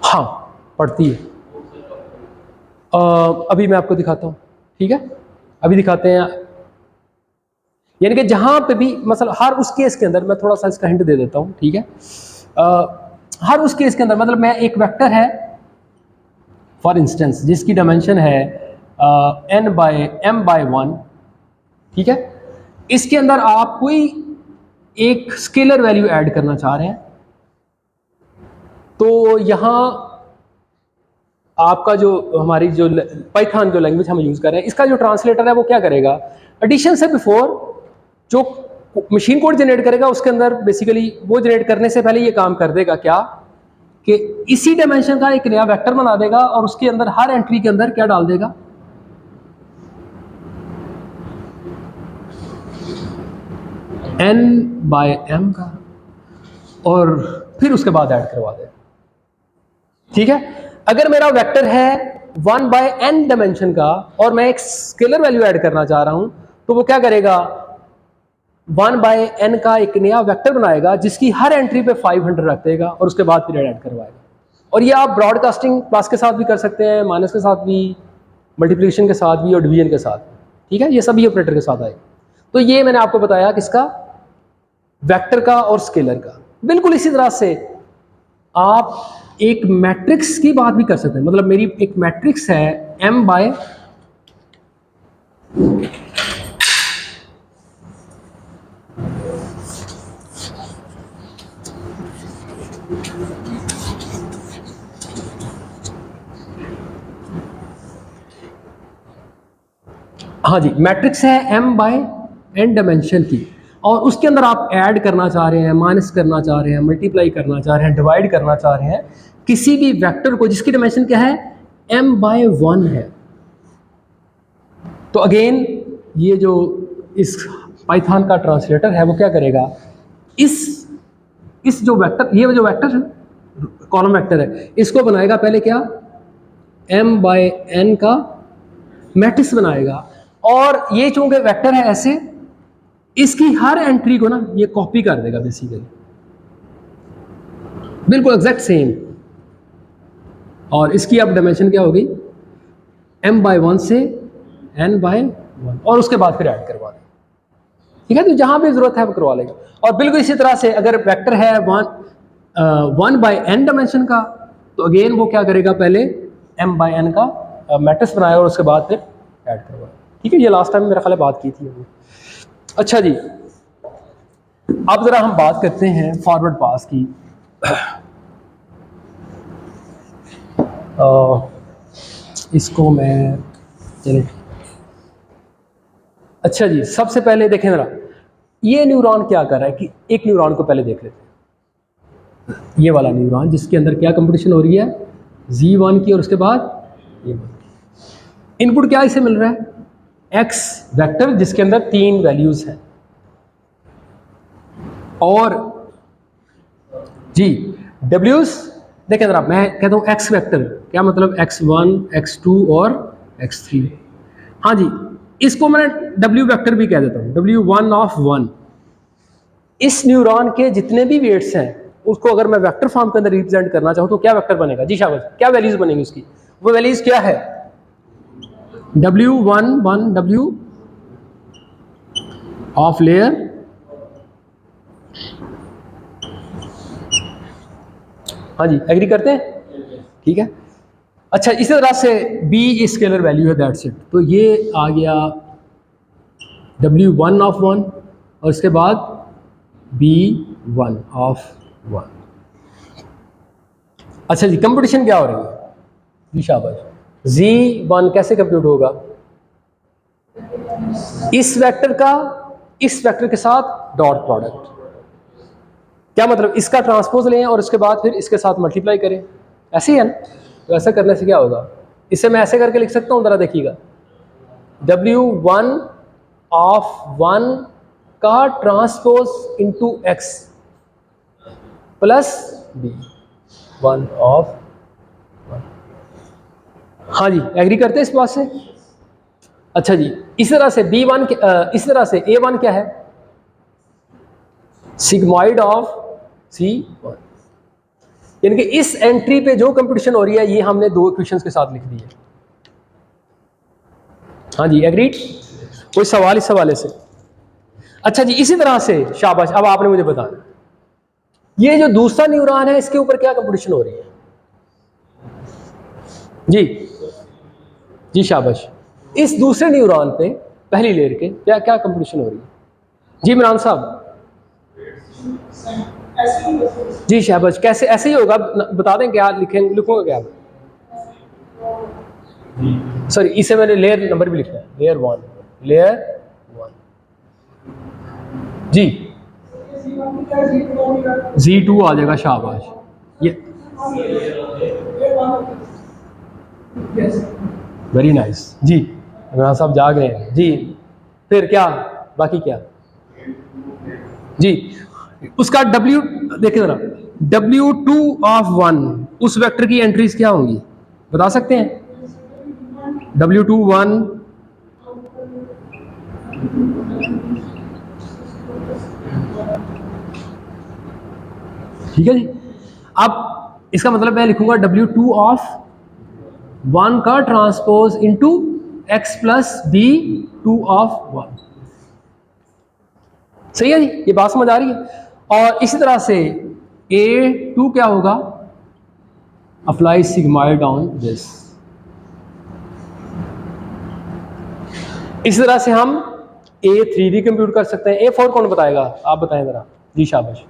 हाँ पढ़ती है, अभी मैं आपको दिखाता हूँ, ठीक है, अभी दिखाते हैं, यानी कि जहाँ पे भी मतलब हर उस केस के अंदर, मैं थोड़ा सा इसका हिंट दे देता हूँ, ठीक है, हर उस केस के अंदर मतलब मैं एक वेक्टर है फॉर इंस्टेंस जिसकी डायमेंशन है n/m/1, ठीक है, इसके अंदर आप कोई एक स्केलर वैल्यू ऐड करना चाह रहे हैं, तो यहाँ आपका जो हमारी जो पाइथन जो लैंग्वेज हम यूज़ कर रहे हैं, इसका जो ट्रांसलेटर है वो क्या करेगा, एडिशन से बिफोर जो मशीन कोड जनरेट करेगा उसके अंदर बेसिकली वो जनरेट करने से पहले ये काम कर देगा क्या, कि इसी डायमेंशन का एक नया वेक्टर बना देगा और उसके अंदर हर एंट्री के अंदर क्या डाल देगा, n/m का, और फिर उसके बाद ऐड करवा देगा, ठीक है। अगर मेरा वेक्टर है 1/n डायमेंशन का और मैं एक स्केलर वैल्यू ऐड करना चाह रहा हूं, तो वो क्या करेगा, 1/n का एक नया वेक्टर बनाएगा जिसकी हर एंट्री पे 500 रख देगा और उसके बाद पीरियड ऐड करवाएगा। और ये आप ब्रॉडकास्टिंग प्लस के साथ भी कर सकते हैं, माइनस के साथ भी, मल्टीप्लिकेशन के साथ भी और डिवीजन के साथ, ठीक है, ये सभी ऑपरेटर के साथ आए। तो ये मैंने आपको बताया किसका, वेक्टर का और स्केलर का। बिल्कुल इसी तरह से आप एक मैट्रिक्स की बात भी कर सकते हैं। मतलब मेरी एक मैट्रिक्स है m बाय हाँ जी, मैट्रिक्स है m बाय n डायमेंशन की, और उसके अंदर आप ऐड करना चाह रहे हैं, माइनस करना चाह रहे हैं, मल्टीप्लाई करना चाह रहे हैं, डिवाइड करना चाह रहे हैं किसी भी वेक्टर को जिसकी डायमेंशन क्या है, m बाय 1 है। तो अगेन ये जो इस पाइथन का ट्रांसलेटर है वो क्या करेगा, इस जो वेक्टर, ये जो वेक्टर है, कॉलम वेक्टर है, इसको बनाएगा पहले क्या, m बाय n का मैट्रिक्स बनाएगा। और ये चूंकि वेक्टर है ऐसे, इसकी हर एंट्री को ना ये कॉपी कर देगा बेसिकली, बिल्कुल एग्जैक्ट सेम। और इसकी अब डायमेंशन क्या होगी, m बाय 1 से n बाय 1, और उसके बाद फिर ऐड करवा देगा, ठीक है। तो जहां भी जरूरत है वो करवा लेगा। और बिल्कुल इसी तरह से अगर वेक्टर है 1 बाय n डायमेंशन का, तो अगेन वो क्या करेगा, पहले m बाय n का मैट्रिक्स बनाएगा और उसके बाद फिर ऐड करवाएगा, ठीक है। ये लास्ट टाइम मेरा ख्याल है बात की थी अभी। अच्छा जी, अब जरा हम बात करते हैं फॉरवर्ड पास की। इसको मैं चले, अच्छा जी, सबसे पहले देखें जरा ये न्यूरॉन क्या कर रहा है, कि एक न्यूरॉन को पहले देख लेते हैं। ये वाला न्यूरॉन जिसके अंदर क्या कंपटीशन हो रही है, Z1 की और उसके बाद A1 की। इनपुट क्या इसे मिल रहा है, x वेक्टर जिसके अंदर 3 वैल्यूज हैं, और जी W's देखें जरा, मैं कहता हूँ x वेक्टर क्या मतलब x1 x2 और x3। हाँ जी, इसको मैं W वेक्टर भी कह देता हूँ, W1 ऑफ 1। इस न्यूरॉन के जितने भी वेट्स हैं उसको अगर मैं वेक्टर फॉर्म के अंदर रिप्रेजेंट करना चाहूँ तो क्या वेक्टर बनेगा, जी शाबाश, क्या वैल्यूज बनेंगी उसकी, वो वैल्यूज क्या है, W1 1 W ऑफ लेयर, हाँ जी एग्री करते हैं, ठीक है। अच्छा, इसी तरह से B स्केलर वैल्यू है, दैट्स इट। तो ये आ गया W1 ऑफ 1 और इसके बाद B1 ऑफ 1। अच्छा जी, कंपटीशन क्या हो रही है, जी शाबाश, Z1 कैसे कंप्यूट होगा, इस वेक्टर का इस वेक्टर के साथ डॉट प्रोडक्ट, क्या मतलब इसका ट्रांसपोज लें और उसके बाद फिर इसके साथ मल्टीप्लाई करें, ऐसे ही है ना। तो ऐसा करने से क्या होगा, इसे मैं ऐसे करके लिख सकता हूँ, जरा देखिएगा, W1 ऑफ 1 का transpose into x plus B1 of 1। हाँ जी एग्री करते हैं इस बात से। अच्छा जी, इस तरह से B1 इस तरह से A1 क्या है, सिग्मॉइड ऑफ C1, यानी कि इस एंट्री पे जो कंपटीशन हो रही है ये हमने 2 इक्वेशंस के साथ लिख दी है। हाँ जी एग्रीड, कोई सवाल इस हवाले से। अच्छा जी, इसी तरह से शाबाश, अब आपने मुझे बताना ये जो दूसरा न्यूरॉन है इसके ऊपर क्या कंपटीशन हो रही है, जी शाबाश, इस दूसरे न्यूरॉन पे पहली लेयर के क्या क्या कंपटीशन हो रही है, जी इमरान साहब, जी शाबाश, कैसे ऐसे ही होगा, बता दें क्या लिखेंगे, लिखूंगा क्या, सॉरी इसे मैंने लेयर नंबर भी लिखना है, लेयर 1 जी, Z2 आ जाएगा, शाबाश, ये वेरी नाइस जी, इमरान साहब जाग रहे हैं जी। फिर क्या बाकी क्या जी, उसका W देखिए जरा, W2 ऑफ 1 उस वेक्टर की एंट्रीज क्या होंगी बता सकते हैं, W2 1 ठीक है जी। अब इसका मतलब मैं लिखूंगा W2 ऑफ 1 का transpose into X plus B 2 of 1। सही है जी, ये बात समझ आ रही है। और इसी तरह से A2 क्या होगा, अप्लाई सिग्माइड ऑन दिस। इस तरह से हम A3 भी कंप्यूट कर सकते हैं। A4 कौन बताएगा, आप बताएं जरा जी, शाबाश।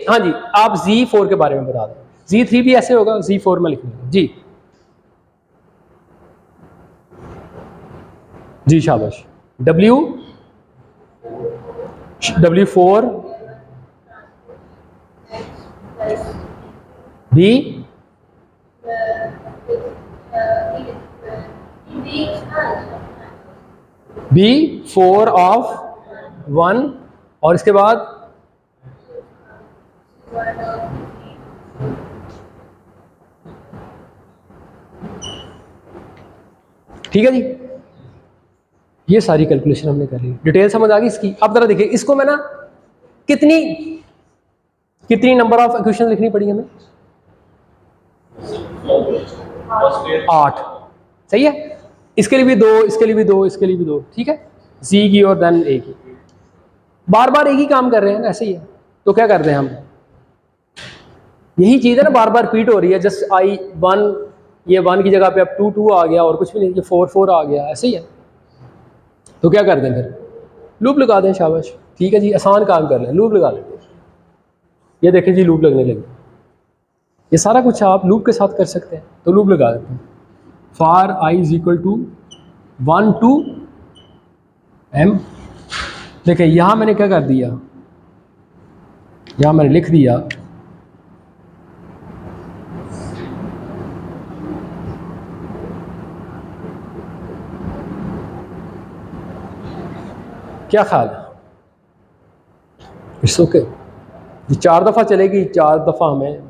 हाँ जी, आप Z4 के बारे में बता दें। Z3 भी ऐसे होगा, Z4 में लिख लेंगे जी। जी शाबाश। W4 B B4 ऑफ 1 और इसके बाद ठीक है जी। ये सारी कैलकुलेशन हमने कर ली, डिटेल समझ आ गई इसकी। अब जरा देखिए इसको मैं ना कितनी नंबर ऑफ इक्वेशन लिखनी पड़ी हमें, 8। सही है, इसके लिए भी 2, इसके लिए भी 2, इसके लिए भी 2, ठीक है, जी की और देन ए की। बार बार एक ही काम कर रहे हैं ना, ऐसे ही है। तो क्या करते हैं हम, यही चीज़ है ना, बार बार रिपीट हो रही है। जस्ट आई 1, ये 1 की जगह पे अब 2 2 आ गया और कुछ भी नहीं, ये 4 4 आ गया, ऐसे ही है। तो क्या कर दें फिर, लूप लगा दें। शाबाश, ठीक है जी, आसान काम कर लें, लूप लगा लेते हैं। ये देखें जी, लूप लगने लगे। ये सारा कुछ आप लूप के साथ कर सकते हैं, तो लूप लगा देते हैं। For I is equal to 1 to m। देखिए यहाँ मैंने क्या कर दिया, यहाँ मैंने लिख दिया क्या ख्याल है, इट्स ओके। ये 4 दफ़ा चलेगी, 4 दफ़ा हमें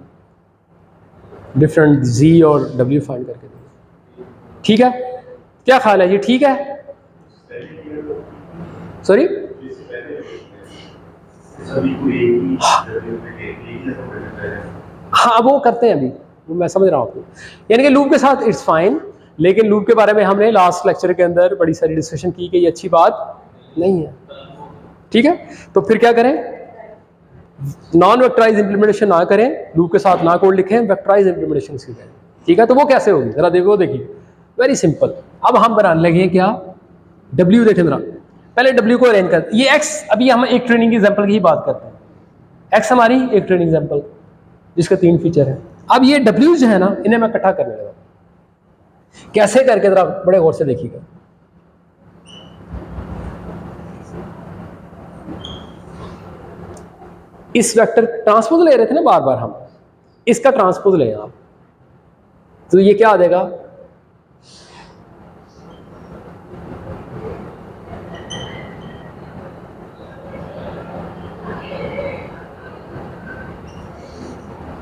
डिफरेंट z और w फाइंड करके देंगे, ठीक है। क्या ख्याल है, ये ठीक है? सॉरी, हाँ वो करते हैं अभी, वो मैं समझ रहा हूँ आपको। यानी कि लूप के साथ इट्स फाइन, लेकिन लूप के बारे में हमने लास्ट लेक्चर के अंदर बड़ी सारी डिस्कशन की कि ये अच्छी बात नहीं है, ठीक है। तो फिर क्या करें, नॉन वेक्टराइज इंप्लीमेंटेशन ना करें, लूप के साथ ना कोड लिखें, वेक्टराइज इंप्लीमेंटेशन सीखें, ठीक है। तो वो कैसे होगी जरा देखो, देखिए वेरी सिंपल। अब हम बनाने लगे क्या, W देखें जरा, पहले W को अरेंज कर, ये X, अभी हम एक ट्रेनिंग एग्जांपल की ही बात करते हैं। X हमारी एक ट्रेनिंग एग्जांपल जिसका 3 फीचर है। अब ये W जो है ना, इन्हें मैं इकट्ठा करने लगा, कैसे करके जरा बड़े गौर से देखिएगा। इस वेक्टर ट्रांसपोज ले रहे थे ना बार बार हम, इसका ट्रांसपोज ले आप, तो ये क्या आ जाएगा,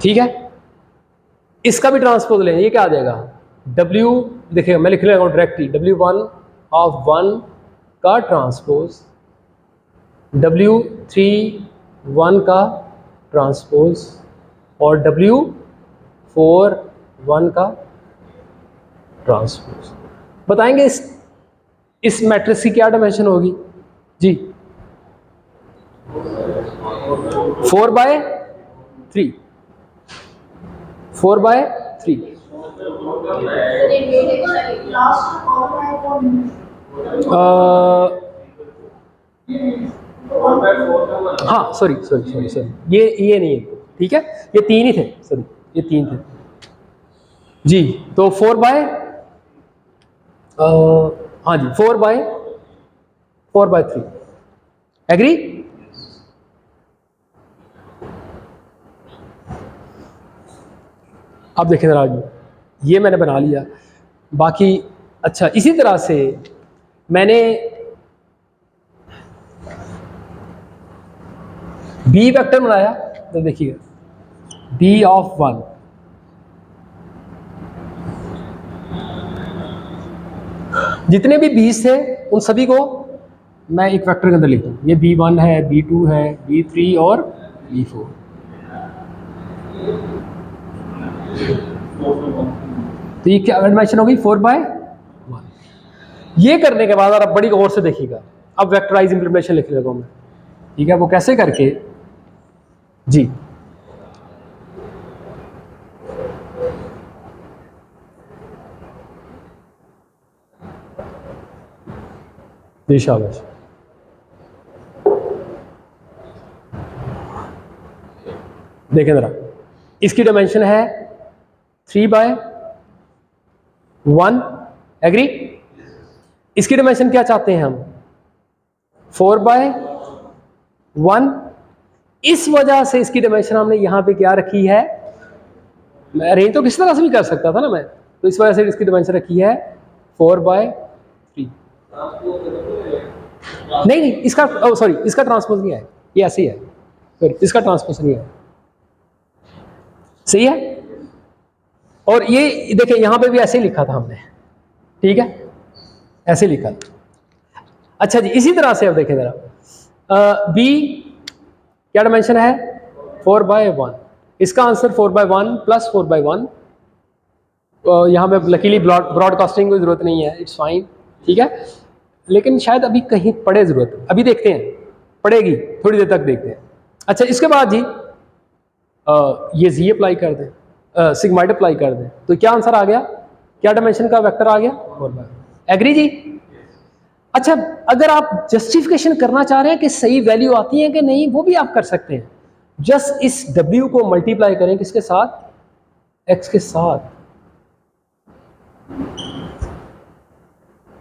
ठीक है। इसका भी ट्रांसपोज लें, ये क्या आ जाएगा, W, देखिए मैं लिख लेगा डायरेक्टली, W1 ऑफ 1 का ट्रांसपोज, W3 1 का ट्रांसपोज और W4 1 का ट्रांसपोज। बताएंगे इस मैट्रिक्स की क्या डायमेंशन होगी जी, 4/3, 4/3। हाँ सॉरी, ये नहीं है, ठीक है, ये 3 ही थे, सॉरी ये 3 थे जी। तो 4/हाँ जी, 4/3 एग्री। अब देखें जरा, ये मैंने बना लिया, बाकी अच्छा इसी तरह से मैंने B वेक्टर बनाया, तो देखिएगा B ऑफ 1, जितने भी B's थे उन सभी को मैं एक वेक्टर के अंदर लिखता हूँ। ये B1 है, B2 है, B3 और B4। तो ये क्या डायमेंशन होगी 4/1। ये करने के बाद आप बड़ी गौर से देखिएगा, अब वेक्टराइज इंप्लीमेंटेशन लिख लेगा मैं, ठीक है। वो कैसे करके, जी जी शाबाश। देखें जरा, इसकी डायमेंशन है 3/1, एग्री। इसकी डायमेंशन क्या चाहते हैं हम, 4/1। इस वजह से इसकी डायमेंशन हमने यहां पे क्या रखी है, मैं अरेंज तो किस तरह से भी कर सकता था ना मैं, तो इस वजह से इसकी डायमेंशन रखी है 4/3। नहीं नहीं, इसका सॉरी, इसका ट्रांसपोज नहीं है, ये ऐसे ही है, सॉरी इसका ट्रांसपोज नहीं है, सही है। और ये देखिए यहां पे भी ऐसे ही लिखा था हमने, ठीक है, ऐसे लिखा। अच्छा जी, इसी तरह से अब देखें जरा, बी क्या डायमेंशन है 4/1, इसका आंसर 4/1 प्लस 4/1। यहाँ पे लकीली ब्रॉडकास्टिंग की जरूरत नहीं है, इट्स फाइन, ठीक है। लेकिन शायद अभी कहीं पड़े जरूरत, अभी देखते हैं, पड़ेगी थोड़ी देर तक देखते हैं। अच्छा, इसके बाद जी ये जी अप्लाई कर दें, सिग्माइड अप्लाई कर दें, तो क्या आंसर आ गया, क्या डायमेंशन का वेक्टर आ गया 4/1, एग्री जी। अच्छा, अगर आप जस्टिफिकेशन करना चाह रहे हैं कि सही वैल्यू आती है कि नहीं, वो भी आप कर सकते हैं। जस्ट इस W को मल्टीप्लाई करें किसके साथ, X के साथ,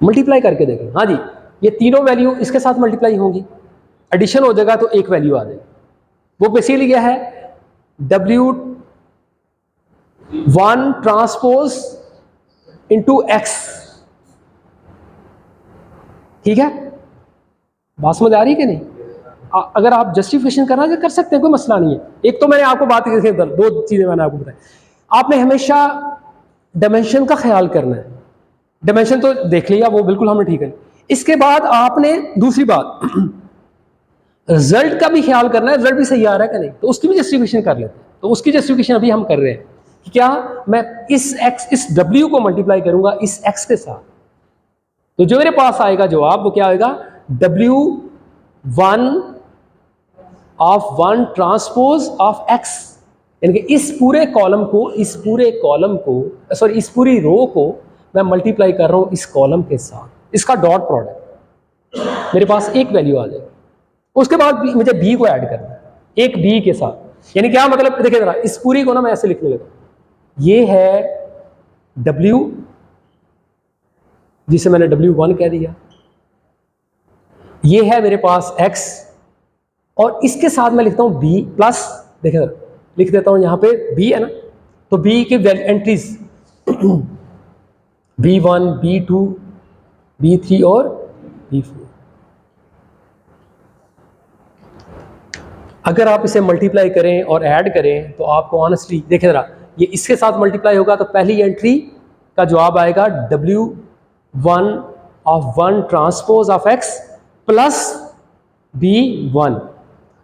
मल्टीप्लाई करके देखें। हाँ जी, ये तीनों वैल्यू इसके साथ मल्टीप्लाई होंगी, एडिशन हो जाएगा तो एक वैल्यू आ जाएगी। वो बेसिकली क्या है, W1 ट्रांसपोज इंटू X, ठीक है। बात समझ आ रही है कि नहीं। अगर आप जस्टिफिकेशन करना है कर सकते हैं, कोई मसला नहीं है। एक तो मैंने आपको बात की, दो चीजें मैंने आपको बताई, आपने हमेशा डायमेंशन का ख्याल करना है। डायमेंशन तो देख लिया, वो बिल्कुल हमने ठीक है। इसके बाद आपने दूसरी बात रिजल्ट का भी ख्याल करना है, रिजल्ट भी सही आ रहा है कि नहीं, तो उसकी भी जस्टिफिकेशन कर लेते हैं। तो उसकी जस्टिफिकेशन अभी हम कर रहे हैं कि क्या मैं इस W को मल्टीप्लाई करूंगा इस X के साथ, तो जो मेरे पास आएगा जवाब वो क्या आएगा, W1 of 1 transpose of X, यानी कि इस पूरे कॉलम को सॉरी इस पूरी रो को मैं मल्टीप्लाई कर रहा हूं इस कॉलम के साथ, इसका डॉट प्रोडक्ट, मेरे पास एक वैल्यू आ जाएगी। उसके बाद मुझे B को ऐड करना है एक B के साथ, यानी क्या मतलब, देखिए जरा, इस पूरी को ना मैं ऐसे लिखने लगा, ये है W जिसे मैंने W1 कह दिया, ये है मेरे पास X, और इसके साथ मैं लिखता हूं B प्लस, देखिए लिख देता हूं यहां पे B है ना, तो B की एंट्रीज B1, B2, B3 और B4। अगर आप इसे मल्टीप्लाई करें और ऐड करें तो आपको ऑनेस्टली देखिए जरा, ये इसके साथ मल्टीप्लाई होगा तो पहली एंट्री का जवाब आएगा W1 of 1 transpose of X plus B1।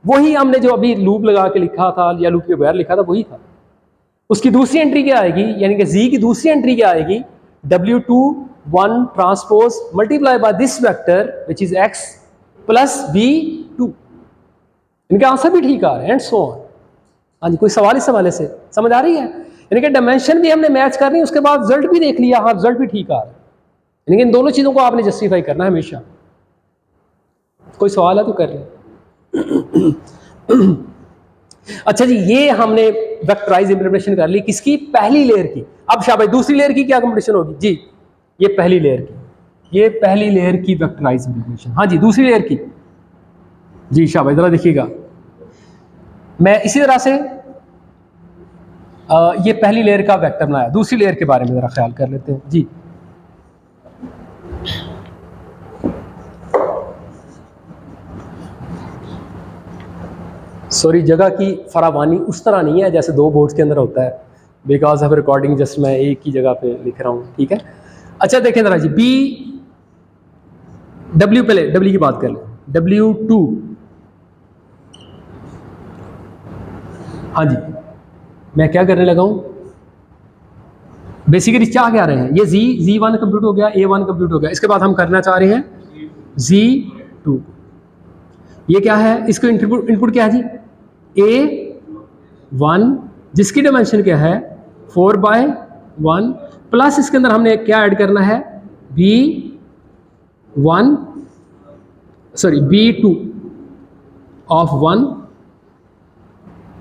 वही हमने जो अभी लूप लगा के लिखा था या लूप के बगैर लिखा था वही था। उसकी दूसरी एंट्री क्या आएगी, यानी कि Z की दूसरी एंट्री क्या आएगी, W2 1 transpose multiply by this vector which is X plus B2। इनका आंसर भी ठीक आ रहा है एंड सो ऑन। हाँ जी, कोई सवाल इस हवाले से समझ आ रही है, यानी कि डायमेंशन भी हमने मैच करनी, उसके बाद रिजल्ट भी देख लिया, हाँ रिजल्ट भी ठीक आ रहा है, यानी कि इन दोनों चीजों को आपने जस्टिफाई करना है हमेशा। कोई सवाल है तो कर ले। अच्छा जी, ये हमने वेक्टराइज इंप्लीमेंटेशन कर ली किसकी, पहली लेयर की। अब शाबाश, दूसरी लेयर की क्या कंपटीशन होगी जी, ये पहली लेयर की, ये पहली लेयर की वेक्टराइज इंप्लीमेंटेशन। हाँ जी, दूसरी लेयर की जी, शाबाश, जरा देखिएगा, मैं इसी तरह से ये पहली लेयर का वेक्टर बनाया, दूसरी लेयर के बारे में जरा ख्याल कर लेते हैं जी। सॉरी, जगह की फरावानी उस तरह नहीं है जैसे दो बोर्ड्स के अंदर होता है, बिकॉज ऑफ रिकॉर्डिंग जस्ट मैं एक ही जगह पे लिख रहा हूँ, ठीक है। अच्छा देखें जरा जी, W पहले W की बात कर लें, W2, हाँ जी, मैं क्या करने लगा हूँ, बेसिकली चाह क्या रहे हैं, ये Z1 कंप्यूट हो गया, A1 कंप्यूट हो गया, इसके बाद हम करना चाह रहे हैं Z2। ये क्या है, इसको इनपुट क्या है जी, A1 जिसकी डायमेंशन क्या है 4/1 प्लस इसके अंदर हमने क्या ऐड करना है B2 ऑफ 1।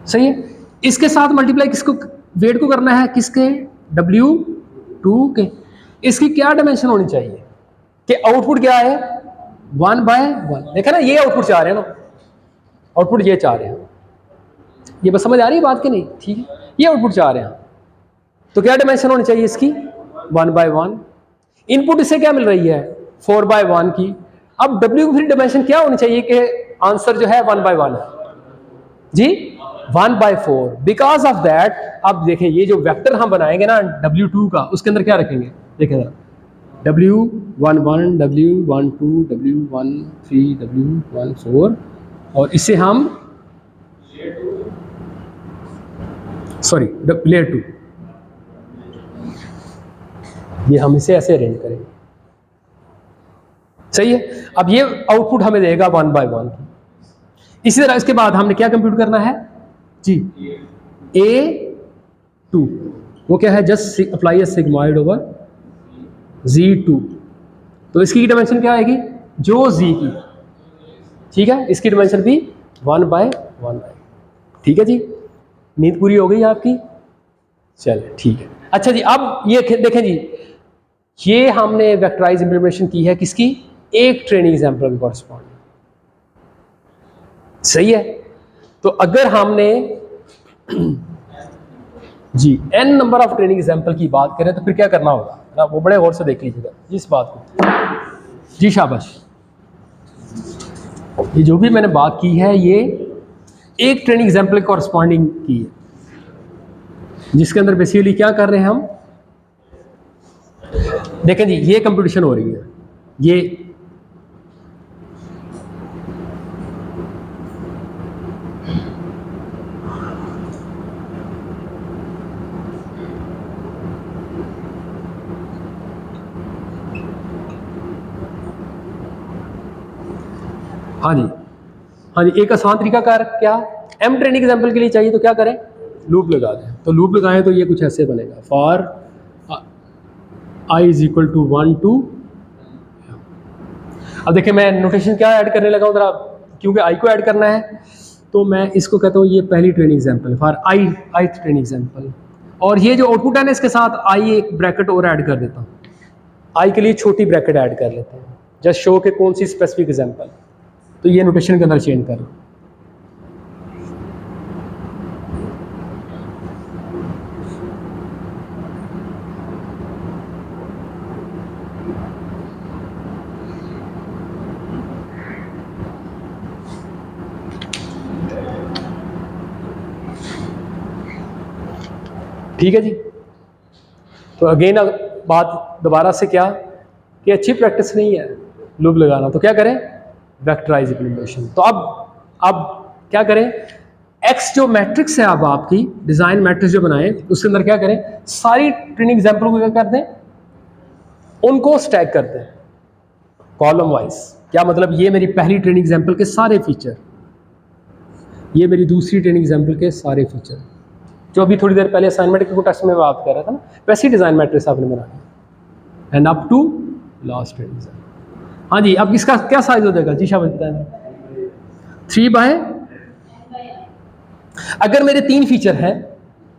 सही है, इसके साथ मल्टीप्लाई किसको, वेट को करना है, किसके, W2 के। इसकी क्या डायमेंशन होनी चाहिए कि आउटपुट क्या है 1/1। देखा ना, ये आउटपुट चाह रहे हैं ना, आउटपुट ये चाह रहे हैं, ये बस समझ आ रही है बात कि नहीं, ठीक है, ये आउटपुट चाह रहे हैं। तो क्या डायमेंशन होनी चाहिए इसकी 1/1। इनपुट इससे क्या मिल रही है 4/1 की। अब W की फिर डायमेंशन क्या होनी चाहिए कि आंसर जो है 1/1 है जी, 1/4। बिकॉज ऑफ दैट अब देखें ये जो वेक्टर हम बनाएंगे ना W2 का, उसके अंदर क्या रखेंगे, देखें जरा, W11 W12 W13 W14 और इससे हम सॉरी लेयर 2, ये हम इसे ऐसे अरेंज करेंगे। सही है, अब ये आउटपुट हमें देगा 1/1 की। इसी तरह इसके बाद हमने क्या कंप्यूट करना है जी, A2, वो क्या है, जस्ट अप्लाई ए सिग्मॉइड ओवर Z2। तो इसकी डायमेंशन क्या आएगी, जो Z की, ठीक है, इसकी डायमेंशन भी 1/1 आएगी। ठीक है जी, नींद पूरी हो गई आपकी, चलिए ठीक है। अच्छा जी, अब ये देखें जी, ये हमने वेक्टराइज इंप्लीमेंटेशन की है किसकी, एक ट्रेनिंग एग्जाम्पल के कॉरस्पॉन्डिंग। सही है, तो अगर हमने जी n number of training example की बात करें तो फिर क्या करना होगा ना, वो बड़े गौर से देख लीजिएगा इस बात को जी, शाबाश। ये जो भी मैंने बात की है ये एक ट्रेनिंग एग्जाम्पल के कॉरस्पॉन्डिंग की है, जिसके अंदर बेसिकली क्या कर रहे हैं हम, देखें जी, ये कंपटीशन हो रही है, ये हाँ जी, हाँ जी, एक आसान तरीका कार क्या, m ट्रेनिंग एग्जाम्पल के लिए चाहिए तो क्या करें, लूप लगा दें। तो लूप लगाएं तो ये कुछ ऐसे बनेगा, फॉर i = 1 to। अब देखिए मैं नोटेशन क्या ऐड करने लगा हूँ जरा, क्योंकि i को ऐड करना है तो मैं इसको कहता हूँ ये पहली training example, for i training example. और ये जो आउटपुट है ना, इसके साथ i एक ब्रैकेट और ऐड कर देता हूँ, i के लिए छोटी ब्रैकेट ऐड कर लेते हैं, जस्ट शो के कौन सी स्पेसिफिक एग्जाम्पल। तो ये नोटेशन के अंदर चेंज कर लो। ठीक है जी, तो अगेन बात दोबारा से क्या कि अच्छी प्रैक्टिस नहीं है लूप लगाना, तो क्या करें, वेक्टराइज इंप्लीमेंटेशन। तो अब क्या करें, एक्स जो मैट्रिक्स है, अब आपकी डिजाइन मैट्रिक्स जो बनाए उसके अंदर क्या करें, सारी ट्रेनिंग एग्जाम्पल को क्या कर दें, उनको स्टैक कर दें कॉलम वाइज। क्या मतलब, ये मेरी पहली ट्रेनिंग एग्जाम्पल के सारे फीचर, ये मेरी दूसरी ट्रेनिंग एग्जाम्पल के सारे फीचर, जो अभी थोड़ी देर पहले असाइनमेंट के टेक्स्ट में बात कर रहा था ना, वैसी डिजाइन मैट्रिक्स आपने बनानी end up to last training example. हाँ जी, अब इसका क्या साइज हो जाएगा जी, शाबाश बताएं, 3/, अगर मेरे 3 फीचर हैं,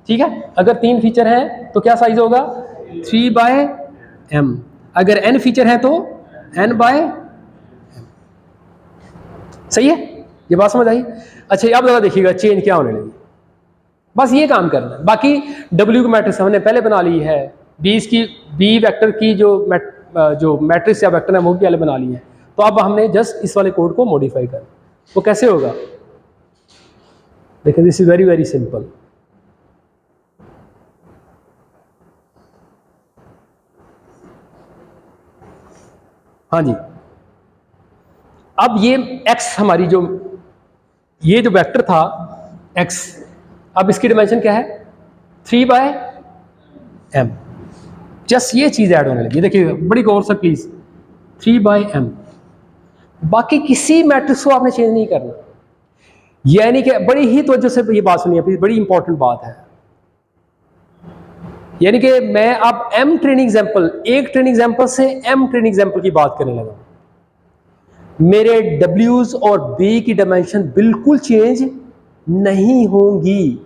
ठीक है, अगर 3 फीचर हैं तो क्या साइज होगा 3/m, अगर n फीचर है तो n/m। सही है, ये बात समझ आई। अच्छा, अब जरा देखिएगा चेंज क्या होने लगी, बस ये काम करना है। बाकी W की मैट्रिक्स हमने पहले बना ली है, B वेक्टर की जो मैट्रिक्स या वेक्टर है वो भी पहले बना ली है। तो अब हमने जस्ट इस वाले कोड को मॉडिफाई करना। वो कैसे होगा, देखिए this is very very simple. हाँ जी, अब ये x हमारी जो ये जो वेक्टर था x, अब इसकी डायमेंशन क्या है 3/m। जस्ट ये चीज़ ऐड होने लगी। देखिए बड़ी गौर से प्लीज, 3/m, बाकी किसी मैट्रिक्स को आपने चेंज नहीं करना। यानी कि बड़ी ही तवज्जो से ये बात सुनिए प्लीज, बड़ी इंपॉर्टेंट बात है। यानी कि मैं अब m ट्रेनिंग एग्जाम्पल, एक ट्रेनिंग एग्जाम्पल से m ट्रेनिंग एग्जाम्पल की बात करने लगा। मेरे W's और B की डायमेंशन बिल्कुल चेंज नहीं होंगी।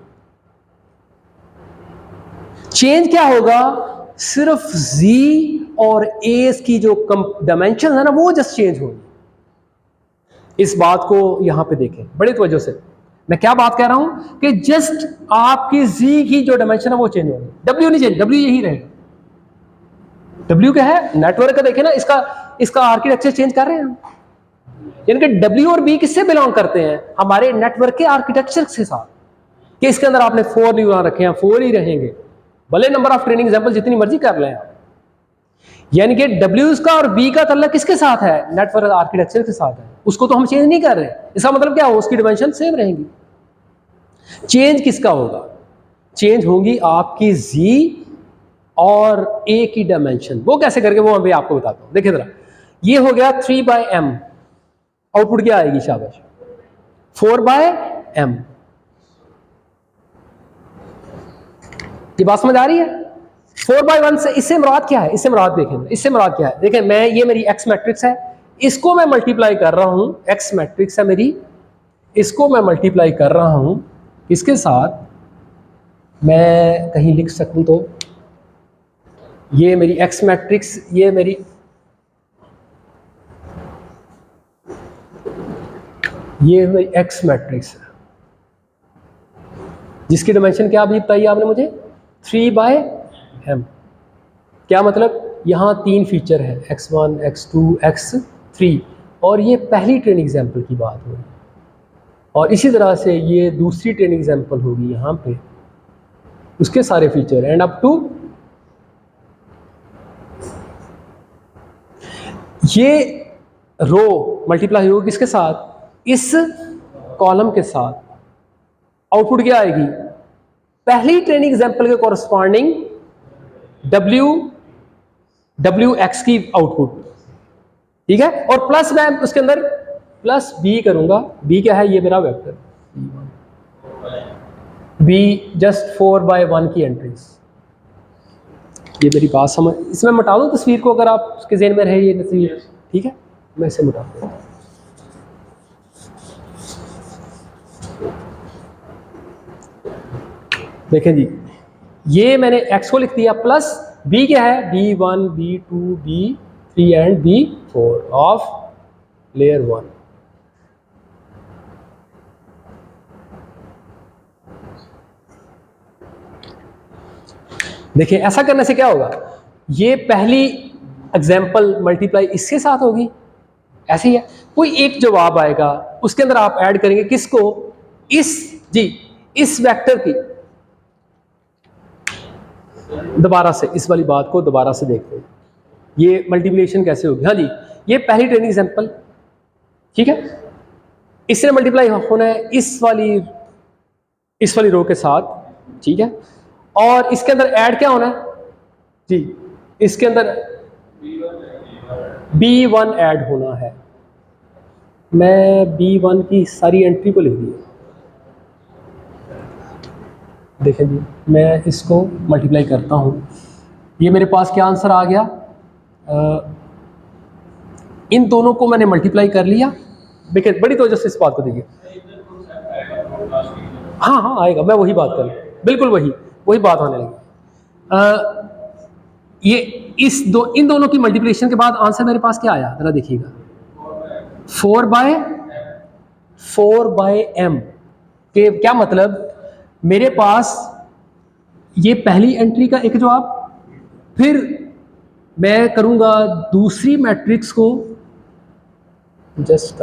चेंज क्या होगा, सिर्फ Z और A की जो डायमेंशन है ना, वो जस्ट चेंज होगी। इस बात को यहां पे देखें बड़ी तवज्जो से। मैं क्या बात कह रहा हूं कि जस्ट आपकी Z की जो डायमेंशन है वो चेंज होगी, W नहीं चेंज, W यही रहेगा। W क्या है, नेटवर्क का देखें ना, इसका आर्किटेक्चर चेंज कर रहे हैं हम। यानी कि W और B किससे बिलोंग करते हैं, हमारे नेटवर्क के आर्किटेक्चर के साथ। कि इसके अंदर आपने 4 न्यूरॉन रखे हैं, 4 ही रहेंगे, भले नंबर ऑफ ट्रेनिंग एग्जाम्पल जितनी मर्जी कर लें आप। यानी कि W का और B का तल्लक किसके साथ है, नेटवर्क आर्किटेक्चर के साथ है, उसको तो हम चेंज नहीं कर रहे। इसका मतलब क्या हो, उसकी डायमेंशन सेम रहेंगी। चेंज किसका होगा, चेंज होंगी आपकी Z और A की डायमेंशन। वो कैसे करके, वो मैं आपको बताता हूं। देखिए जरा, ये हो गया 3/m, आउटपुट क्या आएगी, शाबाश, 4/m। ये बात समझ आ रही है। 4/1 से इससे मुराद क्या है, इससे मुराद देखें, इससे मुराद क्या है, देखें मैं, ये मेरी x मैट्रिक्स है, इसको मैं मल्टीप्लाई कर रहा हूं, x मैट्रिक्स है मेरी, इसको मैं मल्टीप्लाई कर रहा हूं इसके साथ, मैं कहीं लिख सकूं तो, ये मेरी x मैट्रिक्स, ये मेरी x मैट्रिक्स है, जिसकी डायमेंशन क्या अभी बताइए आपने मुझे, 3/m। क्या मतलब, यहां 3 फीचर है, x1, x2, x3, और ये पहली ट्रेनिंग एग्जाम्पल की बात होगी। और इसी तरह से ये दूसरी ट्रेनिंग एग्जाम्पल होगी यहाँ पे, उसके सारे फीचर एंड अप टू ये रो मल्टीप्लाई होगी किसके साथ, इस कॉलम के साथ। आउटपुट क्या आएगी, पहली ट्रेनिंग एग्जाम्पल के कॉरस्पॉन्डिंग WX की आउटपुट, ठीक है। और प्लस मैं उसके अंदर प्लस B करूंगा, B क्या है, ये मेरा वेक्टर B, जस्ट 4/1 की एंट्रीज। ये मेरी बात समझ, इसमें मिटा दूं तस्वीर को, अगर आप उसके ज़हन में रहे ये तस्वीर, ठीक है, मैं इसे मिटा दूं। देखें जी, ये मैंने x को लिख दिया, प्लस B क्या है, B1, B2, B3 and B4 of layer 1। देखिए ऐसा करने से क्या होगा, ये पहली एग्जाम्पल मल्टीप्लाई इसके साथ होगी, ऐसे ही है। कोई एक जवाब आएगा, उसके अंदर आप ऐड करेंगे किसको, इस वेक्टर की। दोबारा से इस वाली बात को दोबारा से देखते हैं, ये मल्टीप्लिकेशन कैसे होगी। हाँ जी, ये पहली ट्रेनिंग एग्जाम्पल, ठीक है, इससे मल्टीप्लाई होना है इस वाली रो के साथ, ठीक है। और इसके अंदर ऐड क्या होना है जी, इसके अंदर B1 ऐड होना है। मैं B1 की सारी एंट्री को लिख दिया, देखें जी, मैं इसको मल्टीप्लाई करता हूँ, ये मेरे पास क्या आंसर आ गया, इन दोनों को मैंने मल्टीप्लाई कर लिया। देखिए बड़ी तवज्जो से इस बात को देखिए, हाँ आएगा, मैं वही बात करूँ, बिल्कुल वही बात होने लगी। ये इन दोनों की मल्टीप्लिकेशन के बाद आंसर मेरे पास क्या आया, जरा देखिएगा, 4/m के क्या मतलब, मेरे पास ये पहली एंट्री का एक जवाब, फिर मैं करूंगा दूसरी मैट्रिक्स को, जस्ट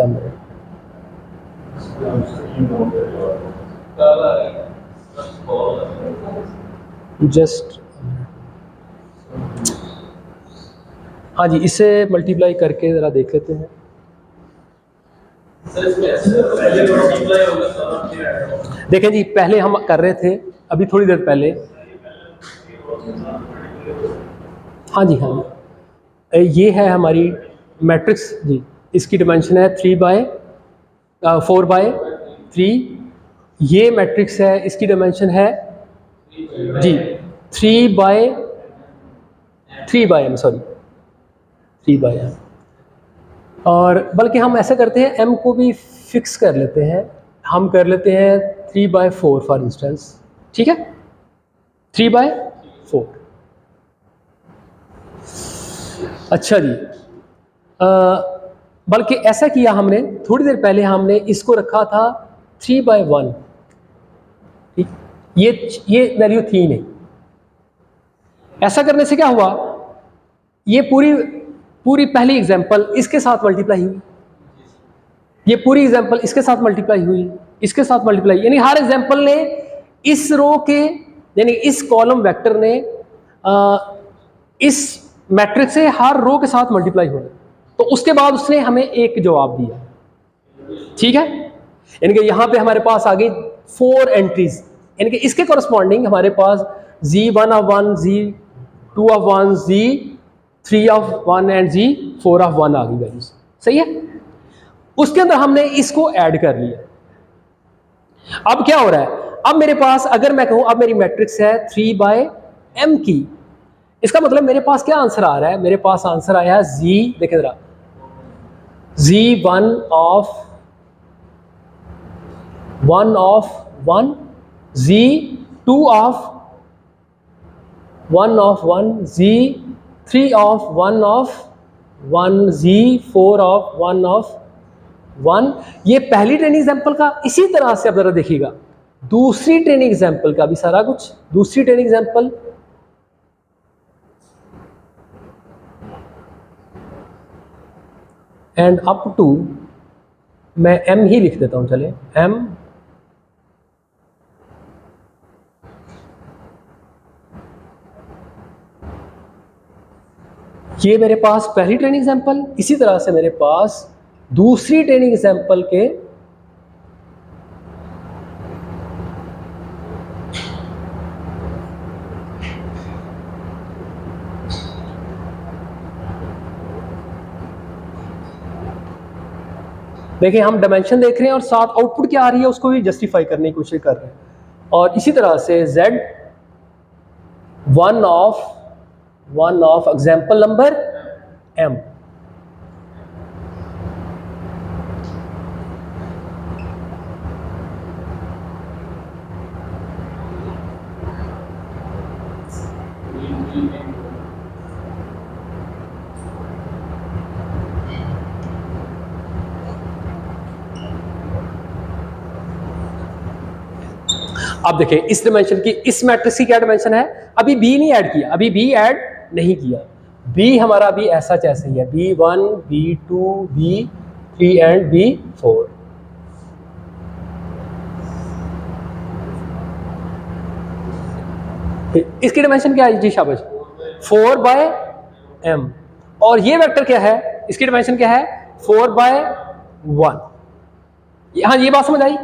हाँ जी, इसे मल्टीप्लाई करके ज़रा देख लेते हैं। देखें जी, पहले हम कर रहे थे, अभी थोड़ी देर पहले हाँ जी, हाँ जी, ये है हमारी मैट्रिक्स जी। इसकी डिमेंशन है 4/3। ये मैट्रिक्स है, इसकी डिमेंशन है जी 3/m, सॉरी 3/m। और बल्कि हम ऐसा करते हैं, m को भी फिक्स कर लेते हैं, हम कर लेते हैं 3/4 फॉर इंस्टेंस, ठीक है, 3/4। अच्छा जी, बल्कि ऐसा किया हमने, थोड़ी देर पहले हमने इसको रखा था 3/1, ठीक, ये वैल्यू थी नहीं। ऐसा करने से क्या हुआ, ये पूरी पहली एग्जांपल इसके साथ मल्टीप्लाई हुई, ये पूरी एग्जांपल इसके साथ मल्टीप्लाई हुई, इसके साथ मल्टीप्लाई, यानी हर एग्जांपल ने इस रो के, यानी इस कॉलम वेक्टर ने इस मैट्रिक्स से हर रो के साथ मल्टीप्लाई होना। तो उसके बाद उसने हमें एक जवाब दिया, ठीक है, यानी कि यहाँ पे हमारे पास आ गई 4 एंट्रीज, यानी कि इसके कॉरस्पॉन्डिंग हमारे पास Z1 of 1, Z2 of 1, Z3 of 1 and Z4 of 1 आ गई वैल्यूज, सही है। उसके अंदर हमने इसको ऐड कर लिया। अब क्या हो रहा है, अब मेरे पास अगर मैं कहूं, अब मेरी मैट्रिक्स है 3/m की, इसका मतलब मेरे पास क्या आंसर आ रहा है, मेरे पास आंसर आया है Z, देखें जरा, Z1 of 1 of 1, Z2 of 1 of 1, Z3 of 1 of 1, Z4 of 1 of 1। ये पहली ट्रेनिंग एग्जाम्पल का। इसी तरह से अब जरा देखिएगा दूसरी ट्रेनिंग एग्जाम्पल का भी सारा कुछ, दूसरी training example end up to, मैं m ही लिख देता हूं, चले m, ये मेरे पास पहली ट्रेनिंग एग्जाम्पल। इसी तरह से मेरे पास दूसरी ट्रेनिंग एग्जाम्पल के देखिए, हम डायमेंशन देख रहे हैं और साथ आउटपुट क्या आ रही है उसको भी जस्टिफाई करने की कोशिश कर रहे हैं। और इसी तरह से Z1 of example number m, अब देखें इस डायमेंशन की, इस मैट्रिक्स की क्या डायमेंशन है, अभी b नहीं ऐड किया, अभी b ऐड नहीं किया, b हमारा अभी ऐसा जैसे ही है, B1, B2, B3 and B4। इसकी डायमेंशन क्या है जी, शाबाश, 4/m। और ये वेक्टर क्या है, इसकी डायमेंशन क्या है, 4/1। हाँ, ये बात समझ आई।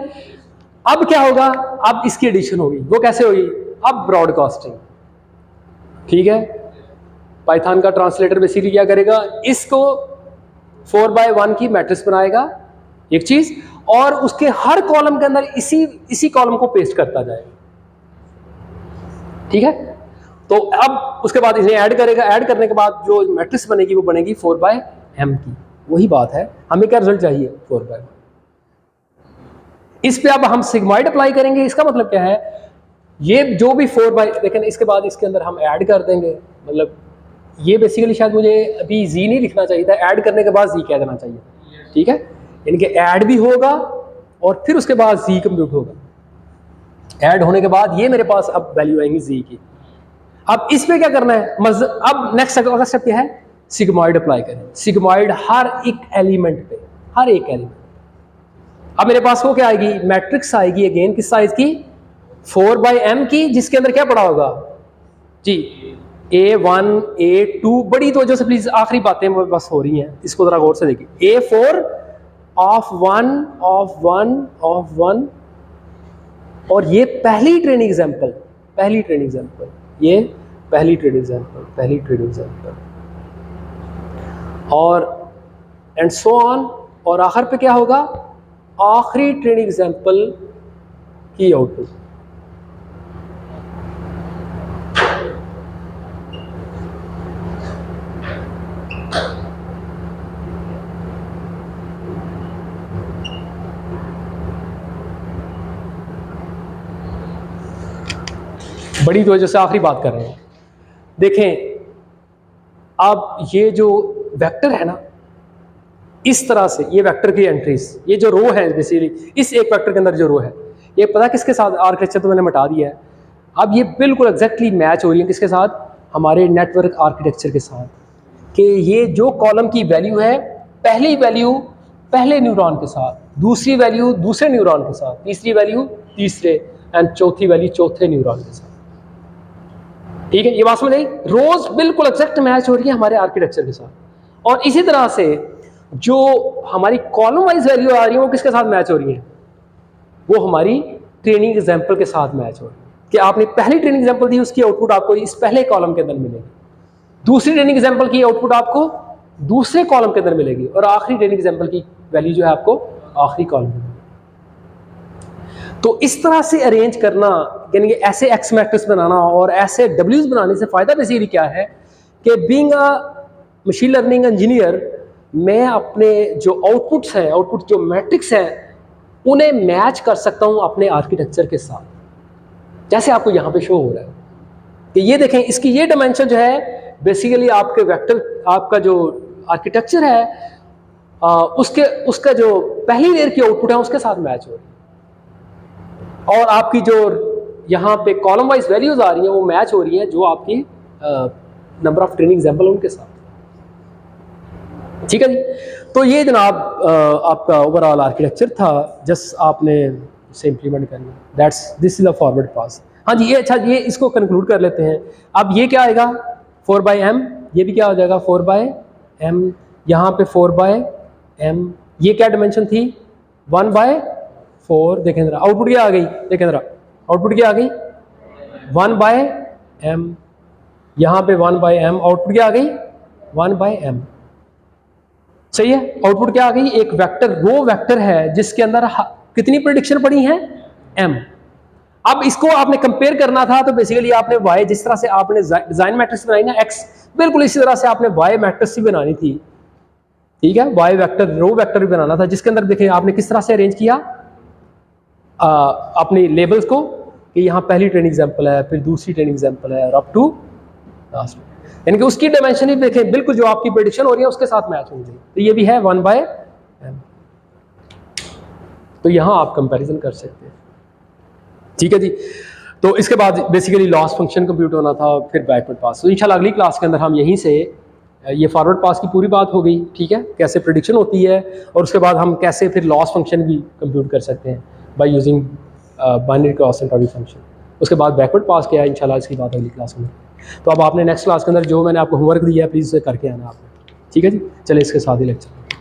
अब क्या होगा, अब इसकी एडिशन होगी, वो कैसे होगी, अब ब्रॉडकास्टिंग, ठीक है। पाइथन का ट्रांसलेटर बेसिकली क्या करेगा, इसको 4/1 की मैट्रिक्स बनाएगा एक चीज, और उसके हर कॉलम के अंदर इसी कॉलम को पेस्ट करता जाएगा, ठीक है। तो अब उसके बाद इन्हें ऐड करेगा, ऐड करने के बाद जो मैट्रिक्स बनेगी वो बनेगी 4/m की। वही बात है, हमें क्या रिजल्ट चाहिए, 4/1। इस पे अब हम सिग्मॉइड अप्लाई करेंगे। इसका मतलब क्या है, ये जो भी 4/, लेकिन इसके बाद इसके अंदर हम ऐड कर देंगे, मतलब ये बेसिकली शायद मुझे अभी z नहीं लिखना चाहिए था, ऐड करने के बाद z कह देना चाहिए, ठीक है। यानी कि ऐड भी होगा और फिर उसके बाद z कंप्यूट होगा। ऐड होने के बाद ये मेरे पास अब वैल्यू आएंगी z की। अब इस पे क्या करना है, अब नेक्स्ट अगला स्टेप क्या है, सिग्मॉइड अप्लाई करें। सिग्मॉइड हर एक एलिमेंट पे, हर एक एलिमेंट। अब मेरे पास वो क्या आएगी, मैट्रिक्स आएगी अगेन किस साइज की, 4/m की, जिसके अंदर क्या पड़ा होगा जी, A1, A2, बड़ी तवज्जो से प्लीज, आखिरी बातें बस हो रही हैं, इसको जरा गौर से देखिए। A4 of 1 of 1 of 1, और ये पहली ट्रेनिंग एग्जाम्पल, ये पहली ट्रेड एग्जाम्पल, पहली ट्रेड एग्जाम्पल, और एंड सो ऑन, और आखिर पे क्या होगा, आखिरी ट्रेड एग्जाम्पल की आउटपुट। बड़ी तो वजह से आखिरी बात कर रहे हैं। देखें अब ये जो वेक्टर है ना, इस तरह से ये वेक्टर की एंट्रीज, ये जो रो है बेसिकली, इस एक वेक्टर के अंदर जो रो है, ये पता किसके साथ, आर्किटेक्चर तो मैंने मिटा दिया है, अब ये बिल्कुल एग्जैक्टली मैच हो रही है किसके साथ, हमारे नेटवर्क आर्किटेक्चर के साथ, कि ये जो कॉलम की वैल्यू है, पहली वैल्यू पहले न्यूरॉन के साथ, दूसरी वैल्यू दूसरे न्यूरॉन के साथ, तीसरी वैल्यू तीसरे, एंड चौथी वैल्यू चौथे न्यूरॉन के साथ। ठीक है, ये बात समझ आई, रोज बिल्कुल एग्जैक्ट मैच हो रही है हमारे आर्किटेक्चर के साथ। और इसी तरह से जो हमारी कॉलम वाइज वैल्यू आ रही है वो किसके साथ मैच हो रही है, वो हमारी ट्रेनिंग एग्जाम्पल के साथ मैच हो रही है, कि आपने पहली ट्रेनिंग एग्जाम्पल दी, उसकी आउटपुट आपको इस पहले कॉलम के अंदर मिलेगी, दूसरी ट्रेनिंग एग्जाम्पल की आउटपुट आपको दूसरे कॉलम के अंदर मिलेगी, और आखिरी ट्रेनिंग एग्जाम्पल की वैल्यू जो है आपको आखिरी कॉलम में। तो इस तरह से अरेंज करना, यानी कि ऐसे एक्स मैट्रिक्स बनाना और ऐसे डब्ल्यूज बनाने से फायदा बेसिकली क्या है, कि being a machine learning engineer, मैं अपने जो आउटपुट्स हैं, आउटपुट जो मैट्रिक्स हैं, उन्हें मैच कर सकता हूं अपने आर्किटेक्चर के साथ, जैसे आपको यहाँ पे शो हो रहा है कि ये देखें, इसकी ये डायमेंशन जो है बेसिकली आपके वेक्टर, आपका जो आर्किटेक्चर है उसका जो पहली लेयर की आउटपुट है उसके साथ मैच हो रही है, और आपकी जो यहाँ पे कॉलम वाइज वैल्यूज आ रही हैं वो मैच हो रही हैं जो आपकी नंबर ऑफ ट्रेनिंग एग्जाम्पल उनके साथ। ठीक है जी, तो ये जनाब आपका ओवरऑल आर्किटेक्चर था, जस्ट आपने इसे इम्प्लीमेंट करना, दिस इज अ फॉरवर्ड पास। हाँ जी, ये अच्छा, ये इसको कंक्लूड कर लेते हैं। अब ये क्या आएगा 4/m, ये भी क्या हो जाएगा 4/m, यहाँ पे 4/m, ये क्या डिमेंशन थी 1/4, देखें जरा आउटपुट क्या आ गई, देखें जरा आउटपुट क्या आ गई 1/m, यहाँ पे 1/m, आउटपुट क्या आ गई 1/m, सही है। आउटपुट क्या आ गई, एक वेक्टर, रो वेक्टर है जिसके अंदर कितनी प्रेडिक्शन पड़ी है m। अब इसको आपने कंपेयर करना था, तो बेसिकली आपने y, जिस तरह से आपने डिजाइन मैट्रिक्स बनाई ना x, बिल्कुल इसी तरह से आपने y मैट्रिक्स भी बनानी थी। ठीक है, y वेक्टर, रो वेक्टर भी बनाना था, जिसके अंदर देखें आपने किस तरह से अरेंज किया अपने लेबल्स को, कि यहाँ पहली ट्रेनिंग एग्जाम्पल है, फिर दूसरी ट्रेनिंग एग्जाम्पल है, और अप टू लास्ट, यानी कि उसकी डायमेंशन ही देखें बिल्कुल जो आपकी प्रेडिक्शन हो रही है उसके साथ मैच होनी चाहिए। तो ये भी है 1/m, तो यहाँ आप कंपैरिजन कर सकते हैं। ठीक है जी, तो इसके बाद बेसिकली लॉस फंक्शन कंप्यूट होना था, फिर बैकवर्ड पास। तो इंशाल्लाह अगली क्लास के अंदर हम यहीं से, ये फॉरवर्ड पास की पूरी बात हो गई, ठीक है, कैसे प्रेडिक्शन होती है, और उसके बाद हम कैसे फिर लॉस फंक्शन भी कंप्यूट कर सकते हैं by using binary cross entropy function. उसके बाद बैकवर्ड पास क्या है, इंशाल्लाह इसकी बात अगली क्लास में। तो अब आपने नेक्स्ट क्लास के अंदर जो मैंने आपको होमवर्क दिया है प्लीज़ उसे करके आना आपने। ठीक है जी, चलिए इसके साथ ही लेक्चर।